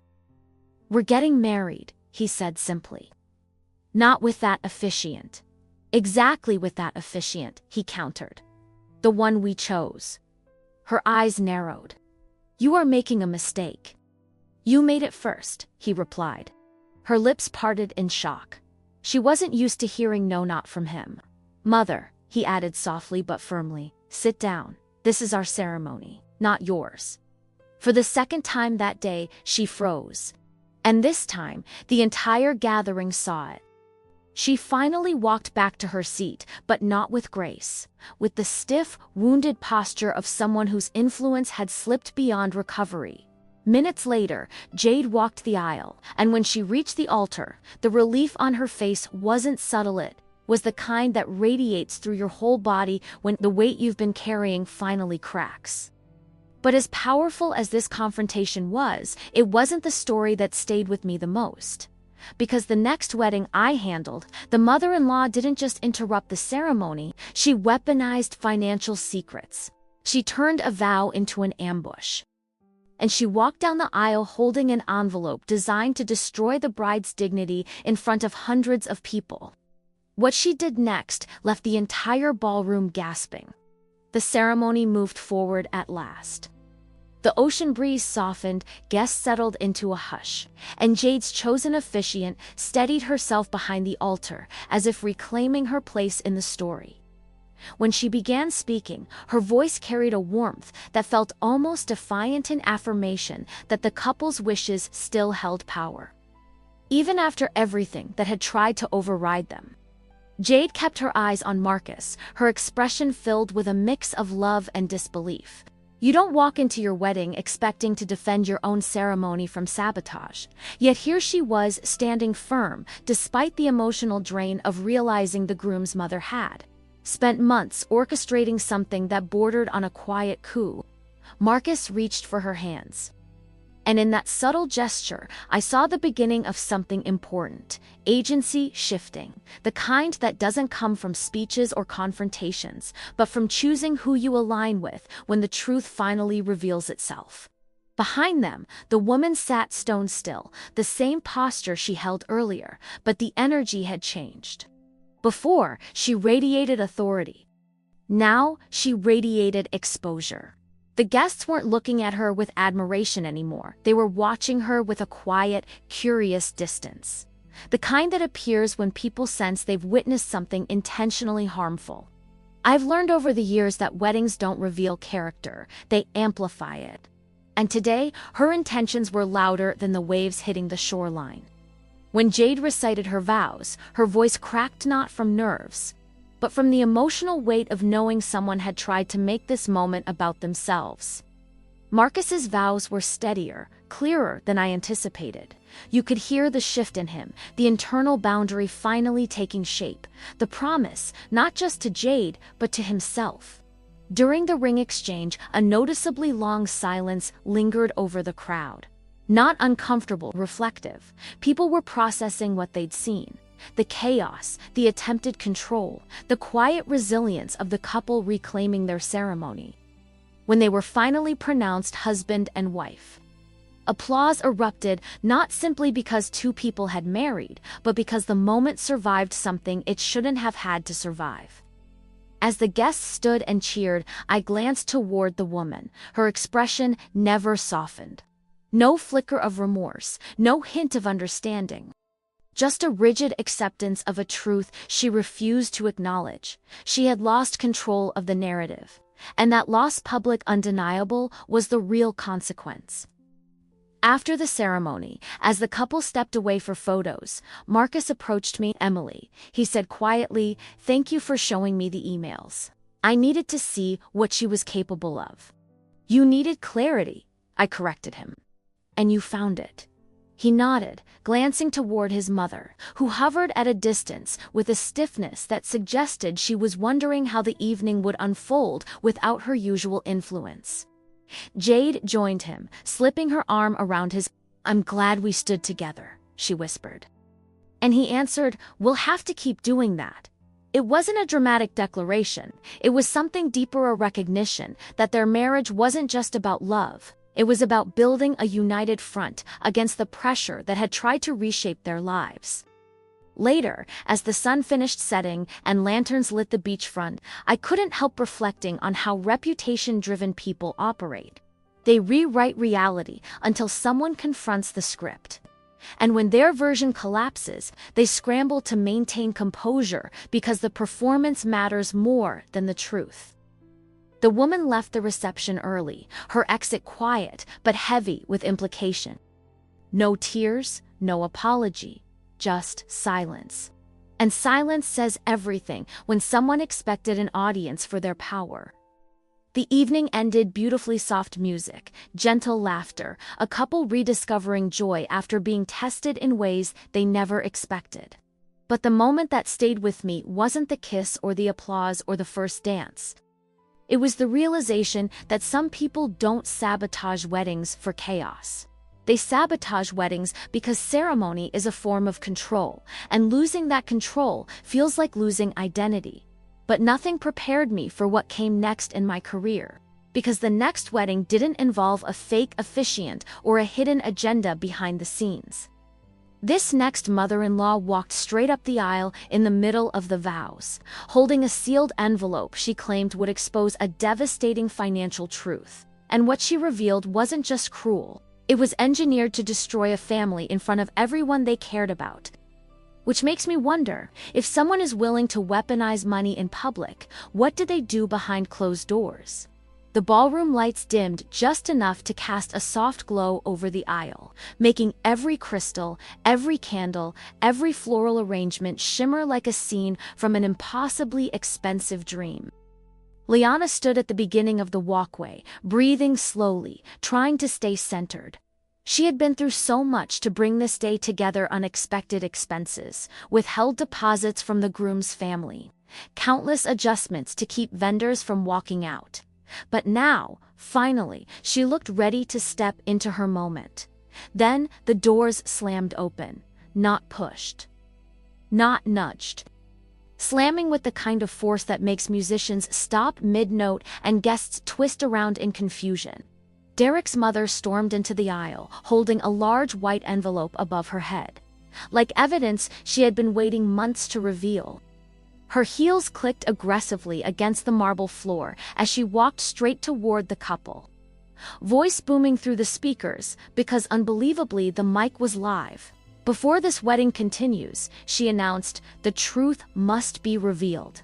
"We're getting married," he said simply. "Not with that officiant." "Exactly with that officiant," he countered. "The one we chose." Her eyes narrowed. "You are making a mistake." "You made it first," he replied. Her lips parted in shock. She wasn't used to hearing no, not from him. "Mother," he added softly but firmly, "sit down. This is our ceremony, not yours." For the second time that day, she froze. And this time, the entire gathering saw it. She finally walked back to her seat, but not with grace, with the stiff, wounded posture of someone whose influence had slipped beyond recovery. Minutes later, Jade walked the aisle, and when she reached the altar, the relief on her face wasn't subtle. It was the kind that radiates through your whole body when the weight you've been carrying finally cracks. But as powerful as this confrontation was, it wasn't the story that stayed with me the most. Because the next wedding I handled, the mother-in-law didn't just interrupt the ceremony, she weaponized financial secrets. She turned a vow into an ambush. And she walked down the aisle holding an envelope designed to destroy the bride's dignity in front of hundreds of people. What she did next left the entire ballroom gasping. The ceremony moved forward at last. The ocean breeze softened, guests settled into a hush, and Jade's chosen officiant steadied herself behind the altar, as if reclaiming her place in the story. When she began speaking, her voice carried a warmth that felt almost defiant, in affirmation that the couple's wishes still held power, even after everything that had tried to override them. Jade kept her eyes on Marcus, her expression filled with a mix of love and disbelief. You don't walk into your wedding expecting to defend your own ceremony from sabotage. Yet here she was, standing firm, despite the emotional drain of realizing the groom's mother had spent months orchestrating something that bordered on a quiet coup. Marcus reached for her hands. And in that subtle gesture, I saw the beginning of something important: agency shifting, the kind that doesn't come from speeches or confrontations, but from choosing who you align with when the truth finally reveals itself. Behind them, the woman sat stone still, the same posture she held earlier, but the energy had changed. Before, she radiated authority. Now, she radiated exposure. The guests weren't looking at her with admiration anymore. They were watching her with a quiet, curious distance. The kind that appears when people sense they've witnessed something intentionally harmful. I've learned over the years that weddings don't reveal character, they amplify it. And today, her intentions were louder than the waves hitting the shoreline. When Jade recited her vows, her voice cracked not from nerves, but from the emotional weight of knowing someone had tried to make this moment about themselves. Marcus's vows were steadier, clearer than I anticipated. You could hear the shift in him, the internal boundary finally taking shape, the promise, not just to Jade, but to himself. During the ring exchange, a noticeably long silence lingered over the crowd. Not uncomfortable, reflective. People were processing what they'd seen. The chaos, the attempted control, the quiet resilience of the couple reclaiming their ceremony. When they were finally pronounced husband and wife, applause erupted, not simply because two people had married, but because the moment survived something it shouldn't have had to survive. As the guests stood and cheered, I glanced toward the woman. Her expression never softened. No flicker of remorse, no hint of understanding. Just a rigid acceptance of a truth she refused to acknowledge. She had lost control of the narrative, and that loss, public, undeniable, was the real consequence. After the ceremony, as the couple stepped away for photos, Marcus approached me. "Emily," he said quietly, "thank you for showing me the emails. I needed to see what she was capable of." "You needed clarity," I corrected him. "And you found it." He nodded, glancing toward his mother, who hovered at a distance with a stiffness that suggested she was wondering how the evening would unfold without her usual influence. Jade joined him, slipping her arm around his. "I'm glad we stood together," she whispered. And he answered, "We'll have to keep doing that." It wasn't a dramatic declaration, it was something deeper, a recognition that their marriage wasn't just about love. It was about building a united front against the pressure that had tried to reshape their lives. Later, as the sun finished setting and lanterns lit the beachfront, I couldn't help reflecting on how reputation-driven people operate. They rewrite reality until someone confronts the script. And when their version collapses, they scramble to maintain composure because the performance matters more than the truth. The woman left the reception early, her exit quiet but heavy with implication. No tears, no apology, just silence. And silence says everything when someone expected an audience for their power. The evening ended, beautifully soft music, gentle laughter, a couple rediscovering joy after being tested in ways they never expected. But the moment that stayed with me wasn't the kiss or the applause or the first dance. It was the realization that some people don't sabotage weddings for chaos. They sabotage weddings because ceremony is a form of control, and losing that control feels like losing identity. But nothing prepared me for what came next in my career, because the next wedding didn't involve a fake officiant or a hidden agenda behind the scenes. This next mother-in-law walked straight up the aisle in the middle of the vows, holding a sealed envelope she claimed would expose a devastating financial truth. And what she revealed wasn't just cruel, it was engineered to destroy a family in front of everyone they cared about. Which makes me wonder, if someone is willing to weaponize money in public, what do they do behind closed doors? The ballroom lights dimmed just enough to cast a soft glow over the aisle, making every crystal, every candle, every floral arrangement shimmer like a scene from an impossibly expensive dream. Liana stood at the beginning of the walkway, breathing slowly, trying to stay centered. She had been through so much to bring this day together: unexpected expenses, withheld deposits from the groom's family, countless adjustments to keep vendors from walking out. But now, finally, she looked ready to step into her moment. Then the doors slammed open, not pushed, not nudged. Slamming with the kind of force that makes musicians stop mid-note and guests twist around in confusion. Derek's mother stormed into the aisle, holding a large white envelope above her head. Like evidence she had been waiting months to reveal. Her heels clicked aggressively against the marble floor as she walked straight toward the couple. Voice booming through the speakers, because unbelievably the mic was live. "Before this wedding continues," she announced, "the truth must be revealed.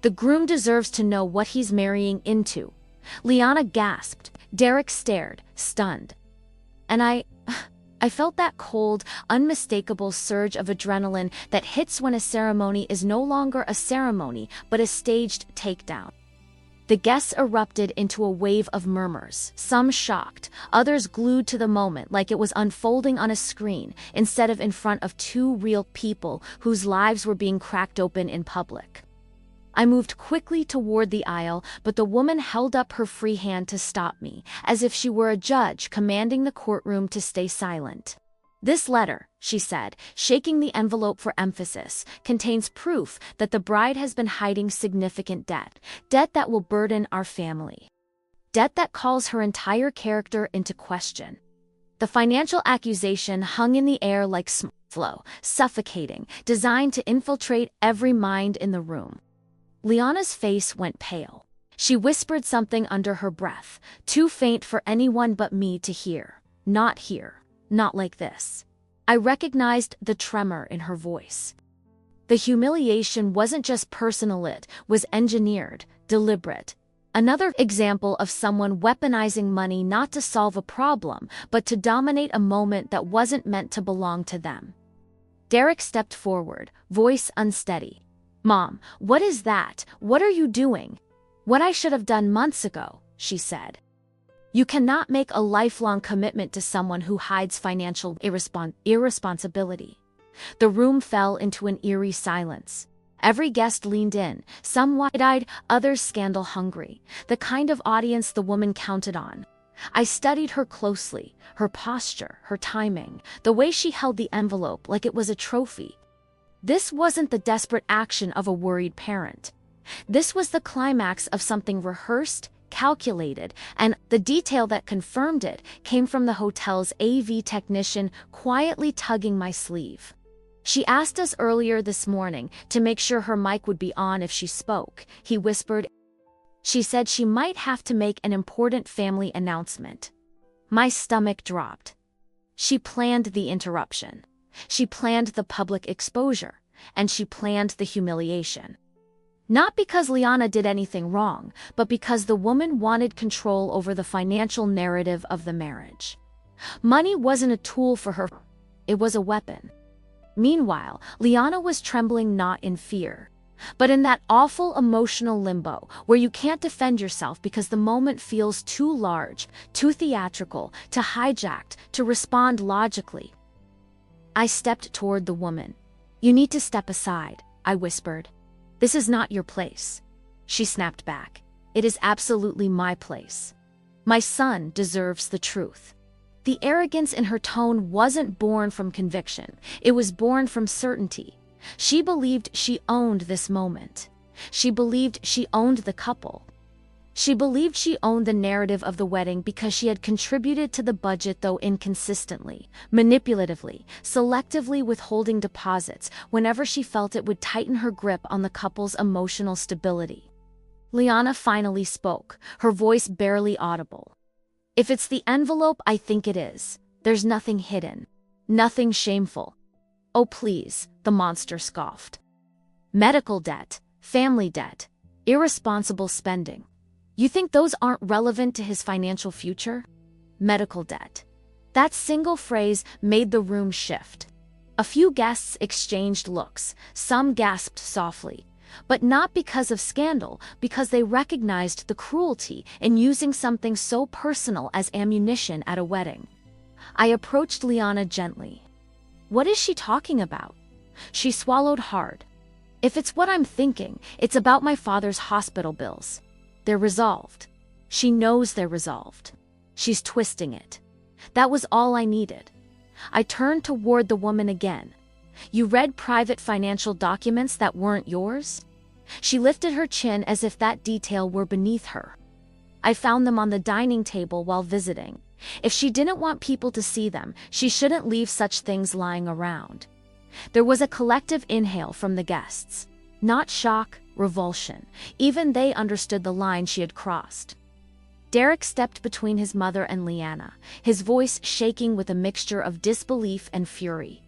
The groom deserves to know what he's marrying into." Liana gasped. Derek stared, stunned. And I felt that cold, unmistakable surge of adrenaline that hits when a ceremony is no longer a ceremony but a staged takedown. The guests erupted into a wave of murmurs, some shocked, others glued to the moment like it was unfolding on a screen instead of in front of two real people whose lives were being cracked open in public. I moved quickly toward the aisle, but the woman held up her free hand to stop me, as if she were a judge commanding the courtroom to stay silent. "This letter," she said, shaking the envelope for emphasis, "contains proof that the bride has been hiding significant debt that will burden our family. Debt that calls her entire character into question." The financial accusation hung in the air like smoke flow, suffocating, designed to infiltrate every mind in the room. Liana's face went pale. She whispered something under her breath, too faint for anyone but me to hear. "Not here. Not like this." I recognized the tremor in her voice. The humiliation wasn't just personal, it was engineered, deliberate. Another example of someone weaponizing money not to solve a problem, but to dominate a moment that wasn't meant to belong to them. Derek stepped forward, voice unsteady. "Mom, what is that? What are you doing?" "What I should have done months ago," she said. "You cannot make a lifelong commitment to someone who hides financial irresponsibility." The room fell into an eerie silence. Every guest leaned in, some wide-eyed, others scandal-hungry, the kind of audience the woman counted on. I studied her closely, her posture, her timing, the way she held the envelope like it was a trophy. This wasn't the desperate action of a worried parent. This was the climax of something rehearsed, calculated, and the detail that confirmed it came from the hotel's AV technician quietly tugging my sleeve. "She asked us earlier this morning to make sure her mic would be on if she spoke," he whispered. "She said she might have to make an important family announcement." My stomach dropped. She planned the interruption. She planned the public exposure, and she planned the humiliation. Not because Liana did anything wrong, but because the woman wanted control over the financial narrative of the marriage. Money wasn't a tool for her, it was a weapon. Meanwhile, Liana was trembling not in fear, but in that awful emotional limbo where you can't defend yourself because the moment feels too large, too theatrical, too hijacked to respond logically. I stepped toward the woman. "You need to step aside," I whispered. "This is not your place." She snapped back. "It is absolutely my place. My son deserves the truth." The arrogance in her tone wasn't born from conviction. It was born from certainty. She believed she owned this moment. She believed she owned the couple. She believed she owned the narrative of the wedding because she had contributed to the budget, though inconsistently, manipulatively, selectively withholding deposits whenever she felt it would tighten her grip on the couple's emotional stability. Liana finally spoke, her voice barely audible. "If it's the envelope I think it is, there's nothing hidden. Nothing shameful." "Oh please," the monster scoffed. "Medical debt, family debt, irresponsible spending. You think those aren't relevant to his financial future?" Medical debt. That single phrase made the room shift. A few guests exchanged looks, some gasped softly, but not because of scandal, because they recognized the cruelty in using something so personal as ammunition at a wedding. I approached Liana gently. "What is she talking about?" She swallowed hard. "If it's what I'm thinking, it's about my father's hospital bills. They're resolved. She knows they're resolved. She's twisting it." That was all I needed. I turned toward the woman again. "You read private financial documents that weren't yours?" She lifted her chin as if that detail were beneath her. I found them on the dining table while visiting. If she didn't want people to see them, she shouldn't leave such things lying around. There was a collective inhale from the guests. Not shock, revulsion. Even they understood the line she had crossed. Derek stepped between his mother and Leanna, his voice shaking with a mixture of disbelief and fury.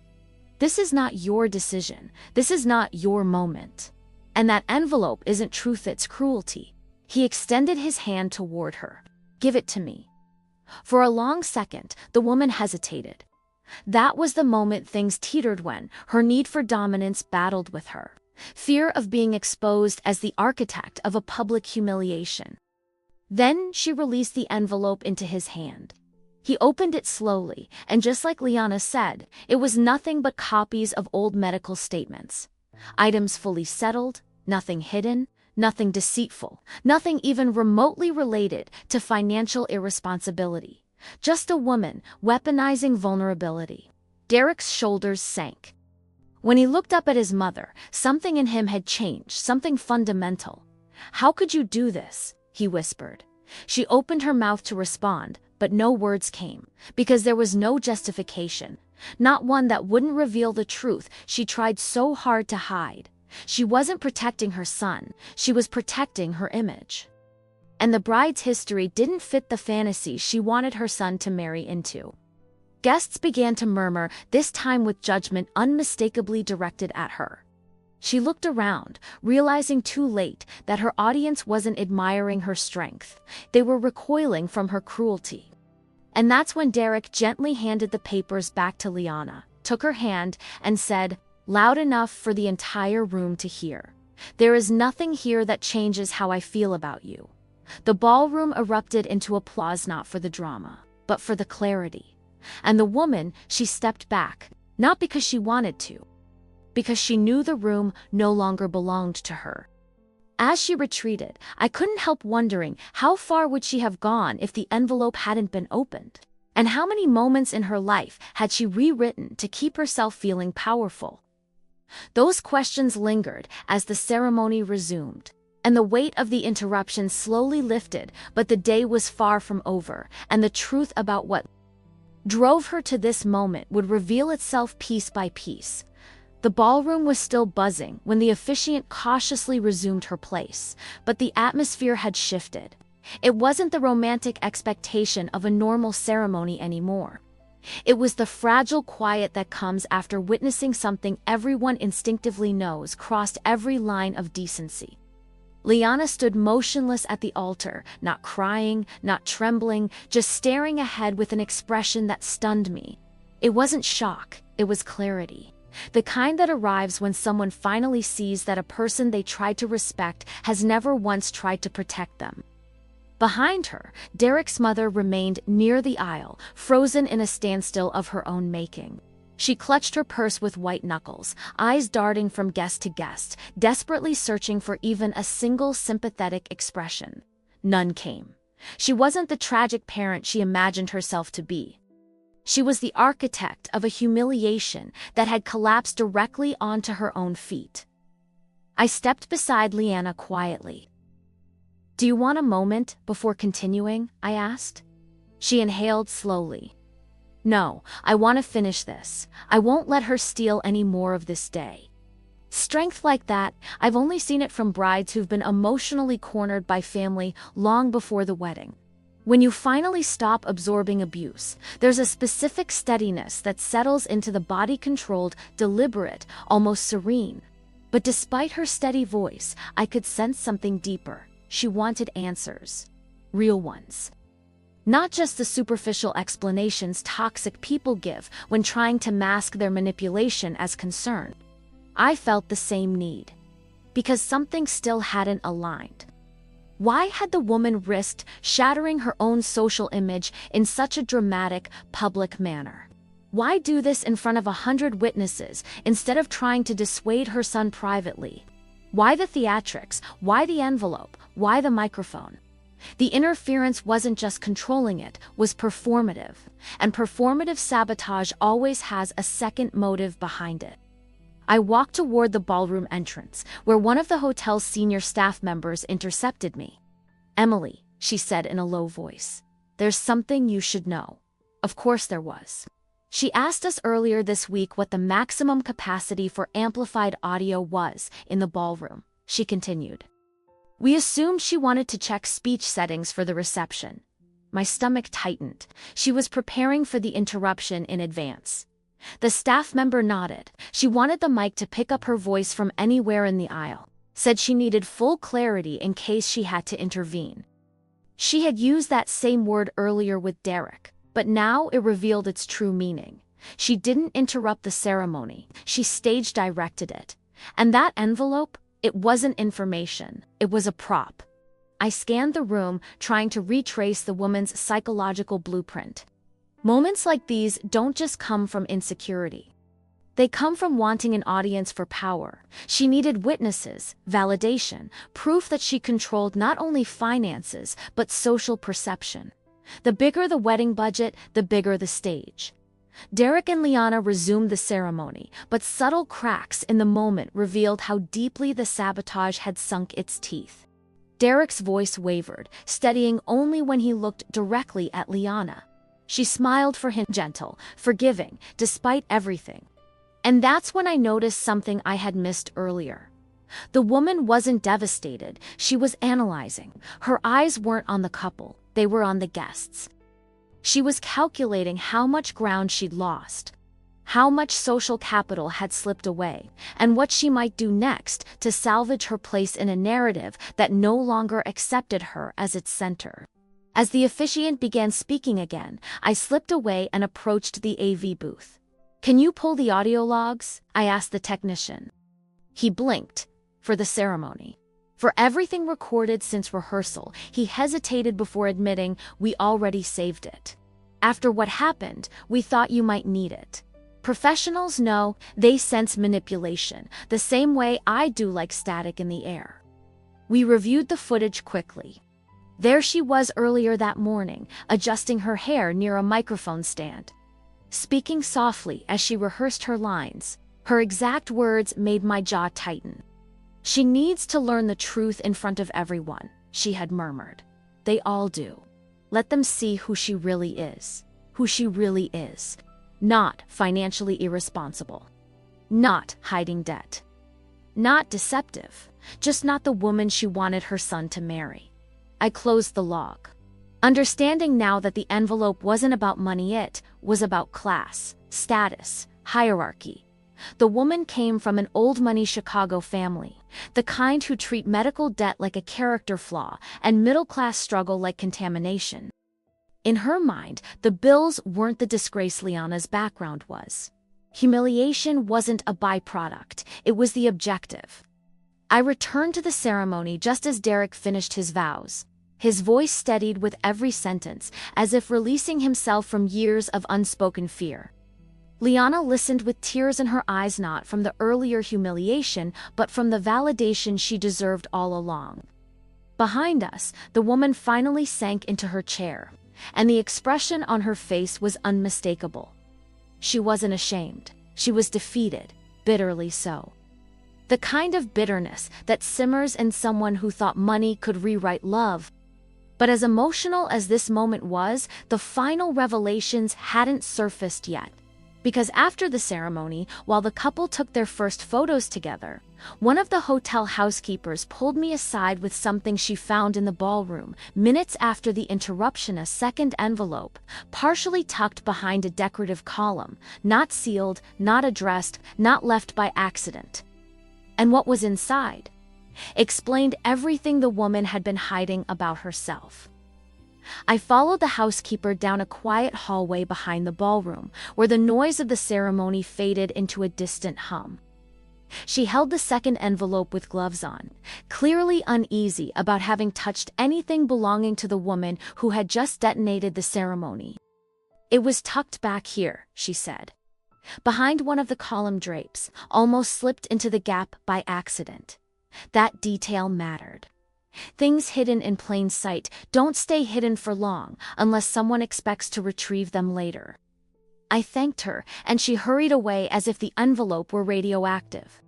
This is not your decision. This is not your moment. And that envelope isn't truth, it's cruelty. He extended his hand toward her. Give it to me. For a long second, the woman hesitated. That was the moment things teetered when her need for dominance battled with her. Fear of being exposed as the architect of a public humiliation. Then she released the envelope into his hand. He opened it slowly, and just like Liana said, it was nothing but copies of old medical statements. Items fully settled, nothing hidden, nothing deceitful, nothing even remotely related to financial irresponsibility. Just a woman weaponizing vulnerability. Derek's shoulders sank. When he looked up at his mother, something in him had changed, something fundamental. "How could you do this?" he whispered. She opened her mouth to respond, but no words came, because there was no justification, not one that wouldn't reveal the truth she tried so hard to hide. She wasn't protecting her son, she was protecting her image. And the bride's history didn't fit the fantasy she wanted her son to marry into. Guests began to murmur, this time with judgment unmistakably directed at her. She looked around, realizing too late that her audience wasn't admiring her strength. They were recoiling from her cruelty. And that's when Derek gently handed the papers back to Liana, took her hand, and said, loud enough for the entire room to hear, "There is nothing here that changes how I feel about you." The ballroom erupted into applause, not for the drama, but for the clarity. And the woman, she stepped back, not because she wanted to, because she knew the room no longer belonged to her. As she retreated, I couldn't help wondering how far would she have gone if the envelope hadn't been opened? And how many moments in her life had she rewritten to keep herself feeling powerful? Those questions lingered as the ceremony resumed, and the weight of the interruption slowly lifted, but the day was far from over, and the truth about what drove her to this moment would reveal itself piece by piece. The ballroom was still buzzing when the officiant cautiously resumed her place, but the atmosphere had shifted. It wasn't the romantic expectation of a normal ceremony anymore. It was the fragile quiet that comes after witnessing something everyone instinctively knows crossed every line of decency. Liana stood motionless at the altar, not crying, not trembling, just staring ahead with an expression that stunned me. It wasn't shock, it was clarity. The kind that arrives when someone finally sees that a person they tried to respect has never once tried to protect them. Behind her, Derek's mother remained near the aisle, frozen in a standstill of her own making. She clutched her purse with white knuckles, eyes darting from guest to guest, desperately searching for even a single sympathetic expression. None came. She wasn't the tragic parent she imagined herself to be. She was the architect of a humiliation that had collapsed directly onto her own feet. I stepped beside Liana quietly. "Do you want a moment before continuing?" I asked. She inhaled slowly. "No, I want to finish this. I won't let her steal any more of this day." Strength like that, I've only seen it from brides who've been emotionally cornered by family long before the wedding. When you finally stop absorbing abuse, there's a specific steadiness that settles into the body-controlled, deliberate, almost serene. But despite her steady voice, I could sense something deeper. She wanted answers. Real ones. Not just the superficial explanations toxic people give when trying to mask their manipulation as concern. I felt the same need. Because something still hadn't aligned. Why had the woman risked shattering her own social image in such a dramatic, public manner? Why do this in front of 100 witnesses instead of trying to dissuade her son privately? Why the theatrics? Why the envelope? Why the microphone? The interference wasn't just controlling it, was performative. And performative sabotage always has a second motive behind it. I walked toward the ballroom entrance, where one of the hotel's senior staff members intercepted me. "Emily, she said in a low voice. "There's something you should know." Of course there was. She asked us earlier this week what the maximum capacity for amplified audio was in the ballroom, she continued. We assumed she wanted to check speech settings for the reception. My stomach tightened. She was preparing for the interruption in advance. The staff member nodded. She wanted the mic to pick up her voice from anywhere in the aisle. Said she needed full clarity in case she had to intervene. She had used that same word earlier with Derek, but now it revealed its true meaning. She didn't interrupt the ceremony, she stage-directed it. And that envelope, it wasn't information, it was a prop. I scanned the room, trying to retrace the woman's psychological blueprint. Moments like these don't just come from insecurity. They come from wanting an audience for power. She needed witnesses, validation, proof that she controlled not only finances, but social perception. The bigger the wedding budget, the bigger the stage. Derek and Liana resumed the ceremony, but subtle cracks in the moment revealed how deeply the sabotage had sunk its teeth. Derek's voice wavered, steadying only when he looked directly at Liana. She smiled for him, gentle, forgiving, despite everything. And that's when I noticed something I had missed earlier. The woman wasn't devastated, she was analyzing. Her eyes weren't on the couple, they were on the guests. She was calculating how much ground she'd lost, how much social capital had slipped away, and what she might do next to salvage her place in a narrative that no longer accepted her as its center. As the officiant began speaking again, I slipped away and approached the AV booth. "Can you pull the audio logs?" I asked the technician. He blinked. "For the ceremony. For everything recorded since rehearsal." He hesitated before admitting, "We already saved it. After what happened, we thought you might need it." Professionals know, they sense manipulation, the same way I do, like static in the air. We reviewed the footage quickly. There she was earlier that morning, adjusting her hair near a microphone stand. Speaking softly as she rehearsed her lines, her exact words made my jaw tighten. "She needs to learn the truth in front of everyone," she had murmured. "They all do. Let them see who she really is. Who she really is. Not financially irresponsible. Not hiding debt. Not deceptive. Just not the woman she wanted her son to marry." I closed the log. Understanding now that the envelope wasn't about money, it was about class, status, hierarchy. The woman came from an old-money Chicago family, the kind who treat medical debt like a character flaw and middle-class struggle like contamination. In her mind, the bills weren't the disgrace Liana's background was. Humiliation wasn't a byproduct, it was the objective. I returned to the ceremony just as Derek finished his vows. His voice steadied with every sentence, as if releasing himself from years of unspoken fear. Liana listened with tears in her eyes, not from the earlier humiliation, but from the validation she deserved all along. Behind us, the woman finally sank into her chair, and the expression on her face was unmistakable. She wasn't ashamed. She was defeated, bitterly so. The kind of bitterness that simmers in someone who thought money could rewrite love. But as emotional as this moment was, the final revelations hadn't surfaced yet. Because after the ceremony, while the couple took their first photos together, one of the hotel housekeepers pulled me aside with something she found in the ballroom. Minutes after the interruption, a second envelope, partially tucked behind a decorative column, not sealed, not addressed, not left by accident. And what was inside explained everything the woman had been hiding about herself. I followed the housekeeper down a quiet hallway behind the ballroom, where the noise of the ceremony faded into a distant hum. She held the second envelope with gloves on, clearly uneasy about having touched anything belonging to the woman who had just detonated the ceremony. "It was tucked back here," she said. "Behind one of the column drapes, almost slipped into the gap by accident." That detail mattered. Things hidden in plain sight don't stay hidden for long unless someone expects to retrieve them later. I thanked her, and she hurried away as if the envelope were radioactive.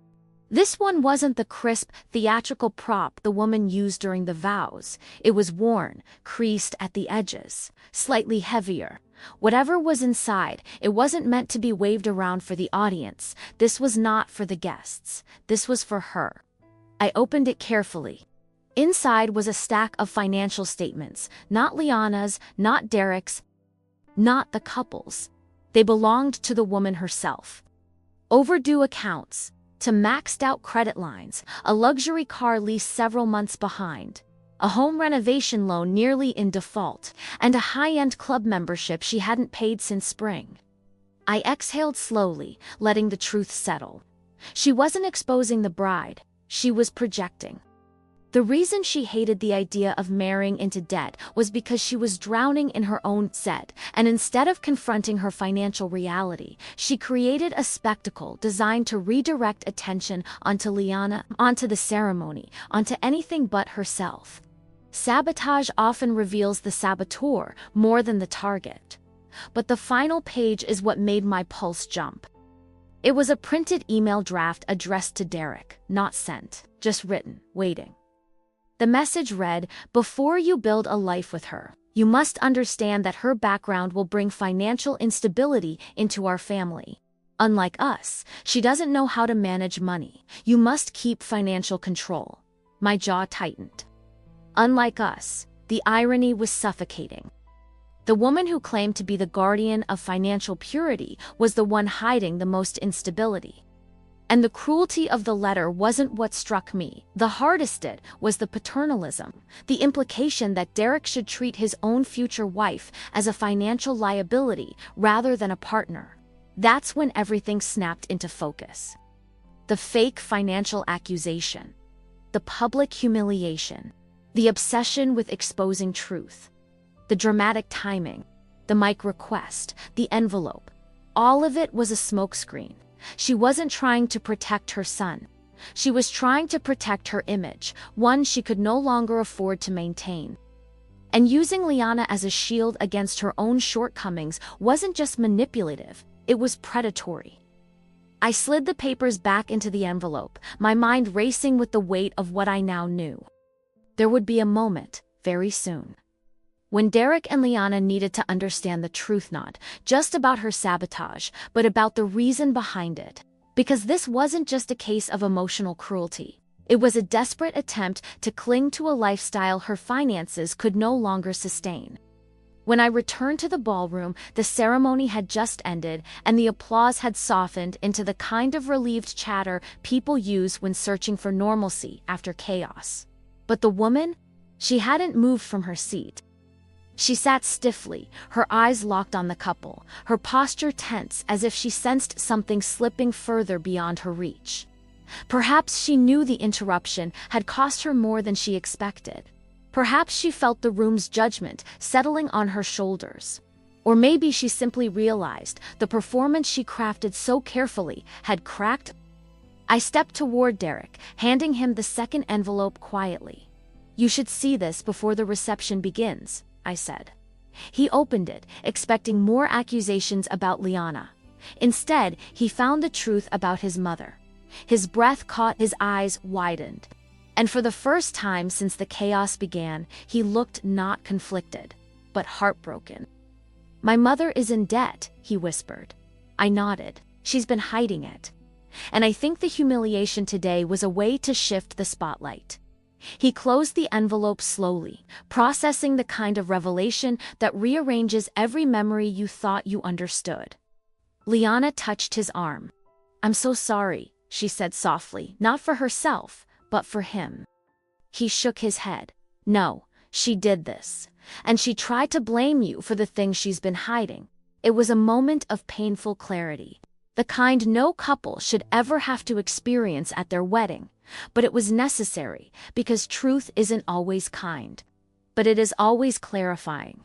This one wasn't the crisp, theatrical prop the woman used during the vows. It was worn, creased at the edges, slightly heavier. Whatever was inside, it wasn't meant to be waved around for the audience. This was not for the guests. This was for her. I opened it carefully. Inside was a stack of financial statements, not Liana's, not Derek's, not the couple's. They belonged to the woman herself. Overdue accounts, to maxed-out credit lines, a luxury car lease several months behind, a home renovation loan nearly in default, and a high-end club membership she hadn't paid since spring. I exhaled slowly, letting the truth settle. She wasn't exposing the bride, she was projecting. The reason she hated the idea of marrying into debt was because she was drowning in her own debt, and instead of confronting her financial reality, she created a spectacle designed to redirect attention onto Liana, onto the ceremony, onto anything but herself. Sabotage often reveals the saboteur more than the target. But the final page is what made my pulse jump. It was a printed email draft addressed to Derek, not sent, just written, waiting. The message read, "Before you build a life with her, you must understand that her background will bring financial instability into our family. Unlike us, she doesn't know how to manage money. You must keep financial control." My jaw tightened. Unlike us, the irony was suffocating. The woman who claimed to be the guardian of financial purity was the one hiding the most instability. And the cruelty of the letter wasn't what struck me. The hardest it was the paternalism, the implication that Derek should treat his own future wife as a financial liability rather than a partner. That's when everything snapped into focus. The fake financial accusation, the public humiliation, the obsession with exposing truth, the dramatic timing, the mic request, the envelope. All of it was a smokescreen. She wasn't trying to protect her son. She was trying to protect her image, one she could no longer afford to maintain. And using Liana as a shield against her own shortcomings wasn't just manipulative, it was predatory. I slid the papers back into the envelope, my mind racing with the weight of what I now knew. There would be a moment, very soon, when Derek and Liana needed to understand the truth, not just about her sabotage, but about the reason behind it. Because this wasn't just a case of emotional cruelty. It was a desperate attempt to cling to a lifestyle her finances could no longer sustain. When I returned to the ballroom, the ceremony had just ended, and the applause had softened into the kind of relieved chatter people use when searching for normalcy after chaos. But the woman? She hadn't moved from her seat. She sat stiffly, her eyes locked on the couple, her posture tense as if she sensed something slipping further beyond her reach. Perhaps she knew the interruption had cost her more than she expected. Perhaps she felt the room's judgment settling on her shoulders. Or maybe she simply realized the performance she crafted so carefully had cracked. I stepped toward Derek, handing him the second envelope quietly. "You should see this before the reception begins," I said. He opened it, expecting more accusations about Liana. Instead, he found the truth about his mother. His breath caught, his eyes widened. And for the first time since the chaos began, he looked not conflicted, but heartbroken. "My mother is in debt," he whispered. I nodded. "She's been hiding it." And I think the humiliation today was a way to shift the spotlight. He closed the envelope slowly, processing the kind of revelation that rearranges every memory you thought you understood. Liana touched his arm. "I'm so sorry," she said softly, not for herself, but for him. He shook his head. "No, she did this. And she tried to blame you for the things she's been hiding." It was a moment of painful clarity. The kind no couple should ever have to experience at their wedding. But it was necessary, because truth isn't always kind. But it is always clarifying.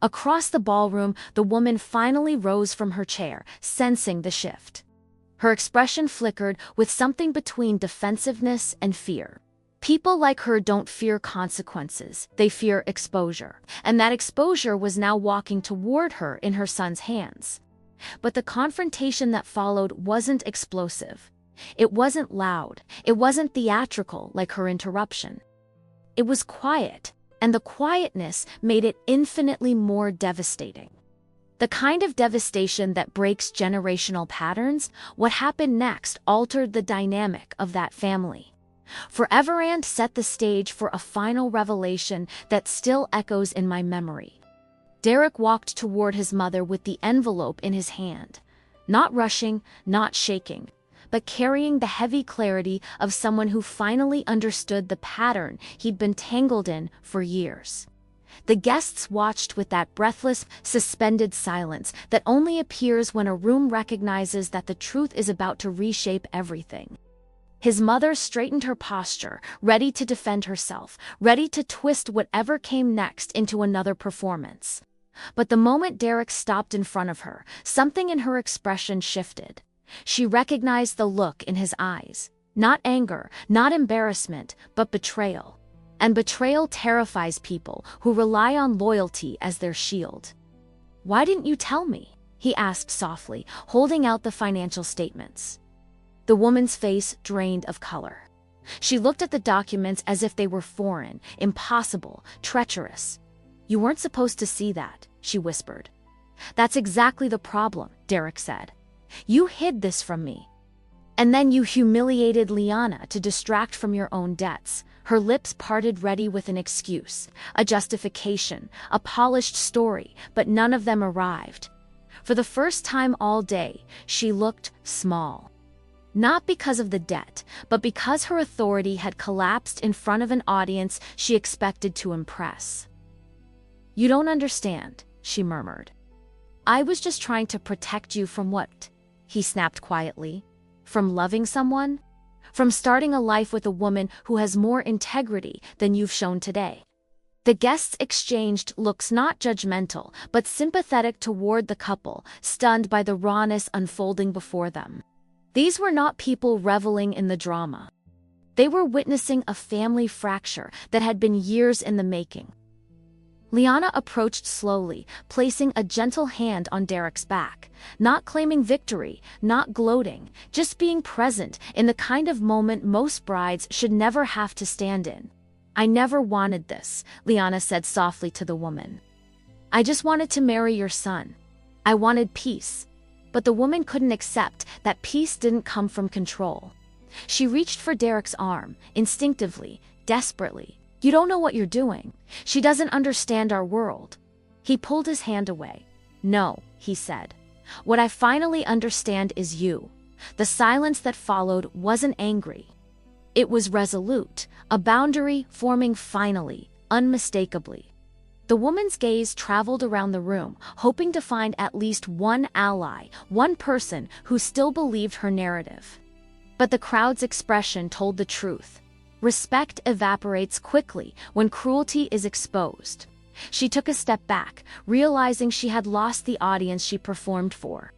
Across the ballroom, the woman finally rose from her chair, sensing the shift. Her expression flickered with something between defensiveness and fear. People like her don't fear consequences, they fear exposure. And that exposure was now walking toward her in her son's hands. But the confrontation that followed wasn't explosive. It wasn't loud, it wasn't theatrical like her interruption. It was quiet, and the quietness made it infinitely more devastating. The kind of devastation that breaks generational patterns. What happened next altered the dynamic of that family. Foreverand set the stage for a final revelation that still echoes in my memory. Derek walked toward his mother with the envelope in his hand, not rushing, not shaking, but carrying the heavy clarity of someone who finally understood the pattern he'd been tangled in for years. The guests watched with that breathless, suspended silence that only appears when a room recognizes that the truth is about to reshape everything. His mother straightened her posture, ready to defend herself, ready to twist whatever came next into another performance. But the moment Derek stopped in front of her, something in her expression shifted. She recognized the look in his eyes. Not anger, not embarrassment, but betrayal. And betrayal terrifies people who rely on loyalty as their shield. "Why didn't you tell me?" he asked softly, holding out the financial statements. The woman's face drained of color. She looked at the documents as if they were foreign, impossible, treacherous. "You weren't supposed to see that," she whispered. "That's exactly the problem," Derek said. "You hid this from me. And then you humiliated Liana to distract from your own debts." Her lips parted, ready with an excuse, a justification, a polished story, but none of them arrived. For the first time all day, she looked small. Not because of the debt, but because her authority had collapsed in front of an audience she expected to impress. "You don't understand," she murmured. "I was just trying to protect you from what?" he snapped quietly. "From loving someone? From starting a life with a woman who has more integrity than you've shown today." The guests exchanged looks, not judgmental, but sympathetic toward the couple, stunned by the rawness unfolding before them. These were not people reveling in the drama. They were witnessing a family fracture that had been years in the making. Liana approached slowly, placing a gentle hand on Derek's back, not claiming victory, not gloating, just being present in the kind of moment most brides should never have to stand in. "I never wanted this," Liana said softly to the woman. "I just wanted to marry your son. I wanted peace." But the woman couldn't accept that peace didn't come from control. She reached for Derek's arm, instinctively, desperately. "You don't know what you're doing. She doesn't understand our world." He pulled his hand away. "No," he said. "What I finally understand is you." The silence that followed wasn't angry. It was resolute, a boundary forming finally, unmistakably. The woman's gaze traveled around the room, hoping to find at least one ally, one person who still believed her narrative. But the crowd's expression told the truth. Respect evaporates quickly when cruelty is exposed. She took a step back, realizing she had lost the audience she performed for.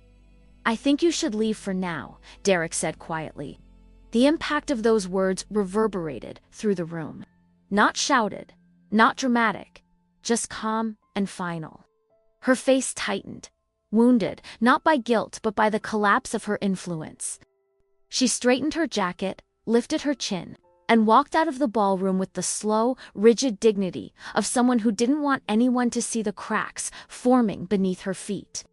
"I think you should leave for now," Derek said quietly. The impact of those words reverberated through the room. Not shouted, not dramatic, just calm and final. Her face tightened, wounded not by guilt but by the collapse of her influence. She straightened her jacket, lifted her chin, and walked out of the ballroom with the slow, rigid dignity of someone who didn't want anyone to see the cracks forming beneath her feet.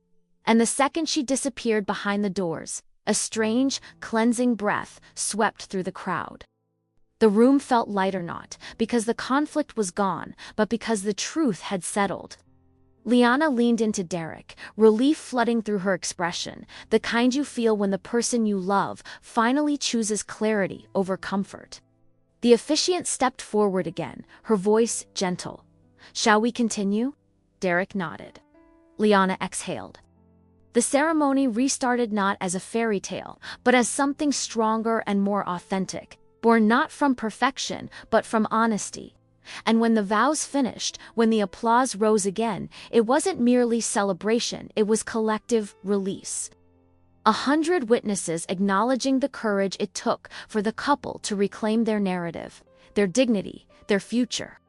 And the second she disappeared behind the doors, a strange, cleansing breath swept through the crowd. The room felt lighter, not because the conflict was gone, but because the truth had settled. Liana leaned into Derek, relief flooding through her expression, the kind you feel when the person you love finally chooses clarity over comfort. The officiant stepped forward again, her voice gentle. "Shall we continue?" Derek nodded. Liana exhaled. The ceremony restarted not as a fairy tale, but as something stronger and more authentic, born not from perfection, but from honesty. And when the vows finished, when the applause rose again, it wasn't merely celebration, it was collective release. 100 witnesses acknowledging the courage it took for the couple to reclaim their narrative, their dignity, their future.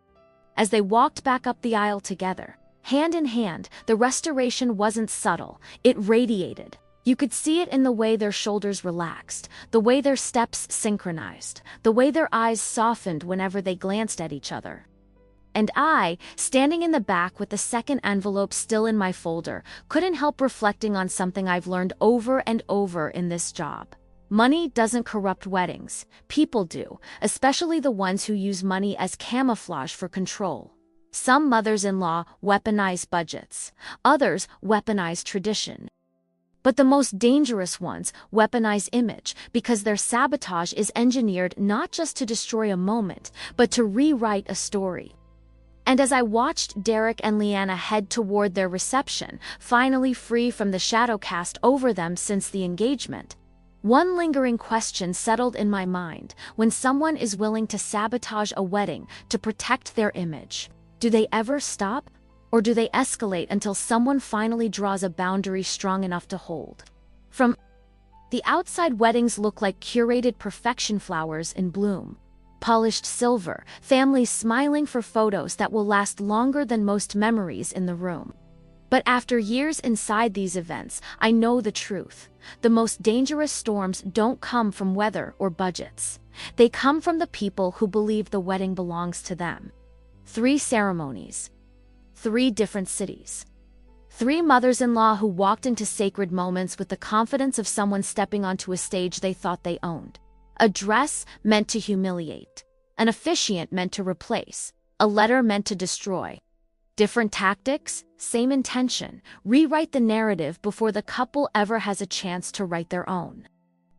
As they walked back up the aisle together, hand in hand, the restoration wasn't subtle, it radiated. You could see it in the way their shoulders relaxed, the way their steps synchronized, the way their eyes softened whenever they glanced at each other. And I, standing in the back with the second envelope still in my folder, couldn't help reflecting on something I've learned over and over in this job. Money doesn't corrupt weddings. People do, especially the ones who use money as camouflage for control. Some mothers-in-law weaponize budgets. Others weaponize tradition. But the most dangerous ones weaponize image because their sabotage is engineered not just to destroy a moment, but to rewrite a story. And as I watched Derek and Leanna head toward their reception, finally free from the shadow cast over them since the engagement, one lingering question settled in my mind. When someone is willing to sabotage a wedding to protect their image, do they ever stop? Or do they escalate until someone finally draws a boundary strong enough to hold? From the outside, weddings look like curated perfection, flowers in bloom, polished silver, families smiling for photos that will last longer than most memories in the room. But after years inside these events, I know the truth. The most dangerous storms don't come from weather or budgets. They come from the people who believe the wedding belongs to them. 3 ceremonies. 3 different cities. 3 mothers-in-law who walked into sacred moments with the confidence of someone stepping onto a stage they thought they owned. A dress meant to humiliate. An officiant meant to replace. A letter meant to destroy. Different tactics, same intention. Rewrite the narrative before the couple ever has a chance to write their own.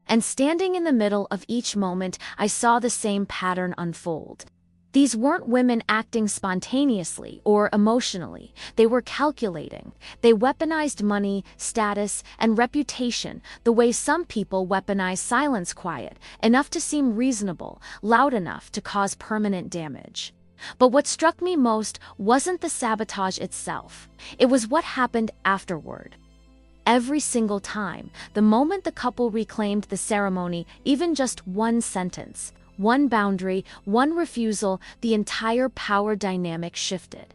And standing in the middle of each moment, I saw the same pattern unfold. These weren't women acting spontaneously or emotionally. They were calculating. They weaponized money, status, and reputation the way some people weaponize silence, quiet enough to seem reasonable, loud enough to cause permanent damage. But what struck me most wasn't the sabotage itself. It was what happened afterward. Every single time, the moment the couple reclaimed the ceremony, even just one sentence, one boundary, one refusal, the entire power dynamic shifted.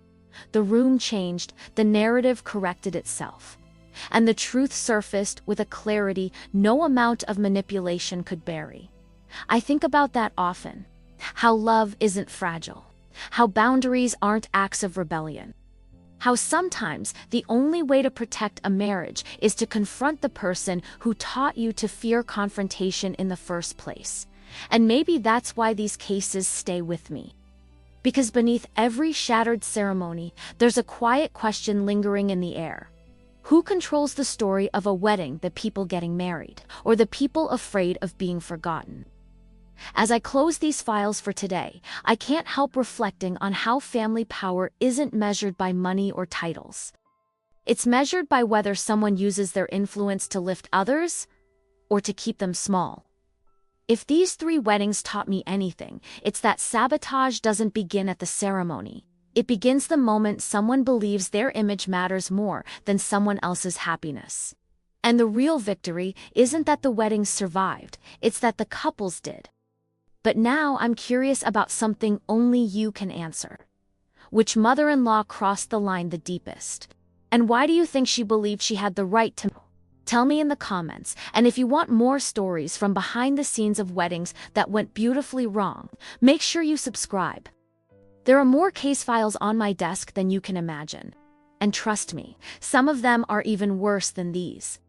The room changed, the narrative corrected itself. And the truth surfaced with a clarity no amount of manipulation could bury. I think about that often. How love isn't fragile. How boundaries aren't acts of rebellion. How sometimes the only way to protect a marriage is to confront the person who taught you to fear confrontation in the first place. And maybe that's why these cases stay with me. Because beneath every shattered ceremony, there's a quiet question lingering in the air. Who controls the story of a wedding, the people getting married, or the people afraid of being forgotten? As I close these files for today, I can't help reflecting on how family power isn't measured by money or titles. It's measured by whether someone uses their influence to lift others or to keep them small. If these 3 weddings taught me anything, it's that sabotage doesn't begin at the ceremony. It begins the moment someone believes their image matters more than someone else's happiness. And the real victory isn't that the weddings survived, it's that the couples did. But now I'm curious about something only you can answer. Which mother-in-law crossed the line the deepest? And why do you think she believed she had the right to? Tell me in the comments, and if you want more stories from behind the scenes of weddings that went beautifully wrong, make sure you subscribe. There are more case files on my desk than you can imagine. And trust me, some of them are even worse than these.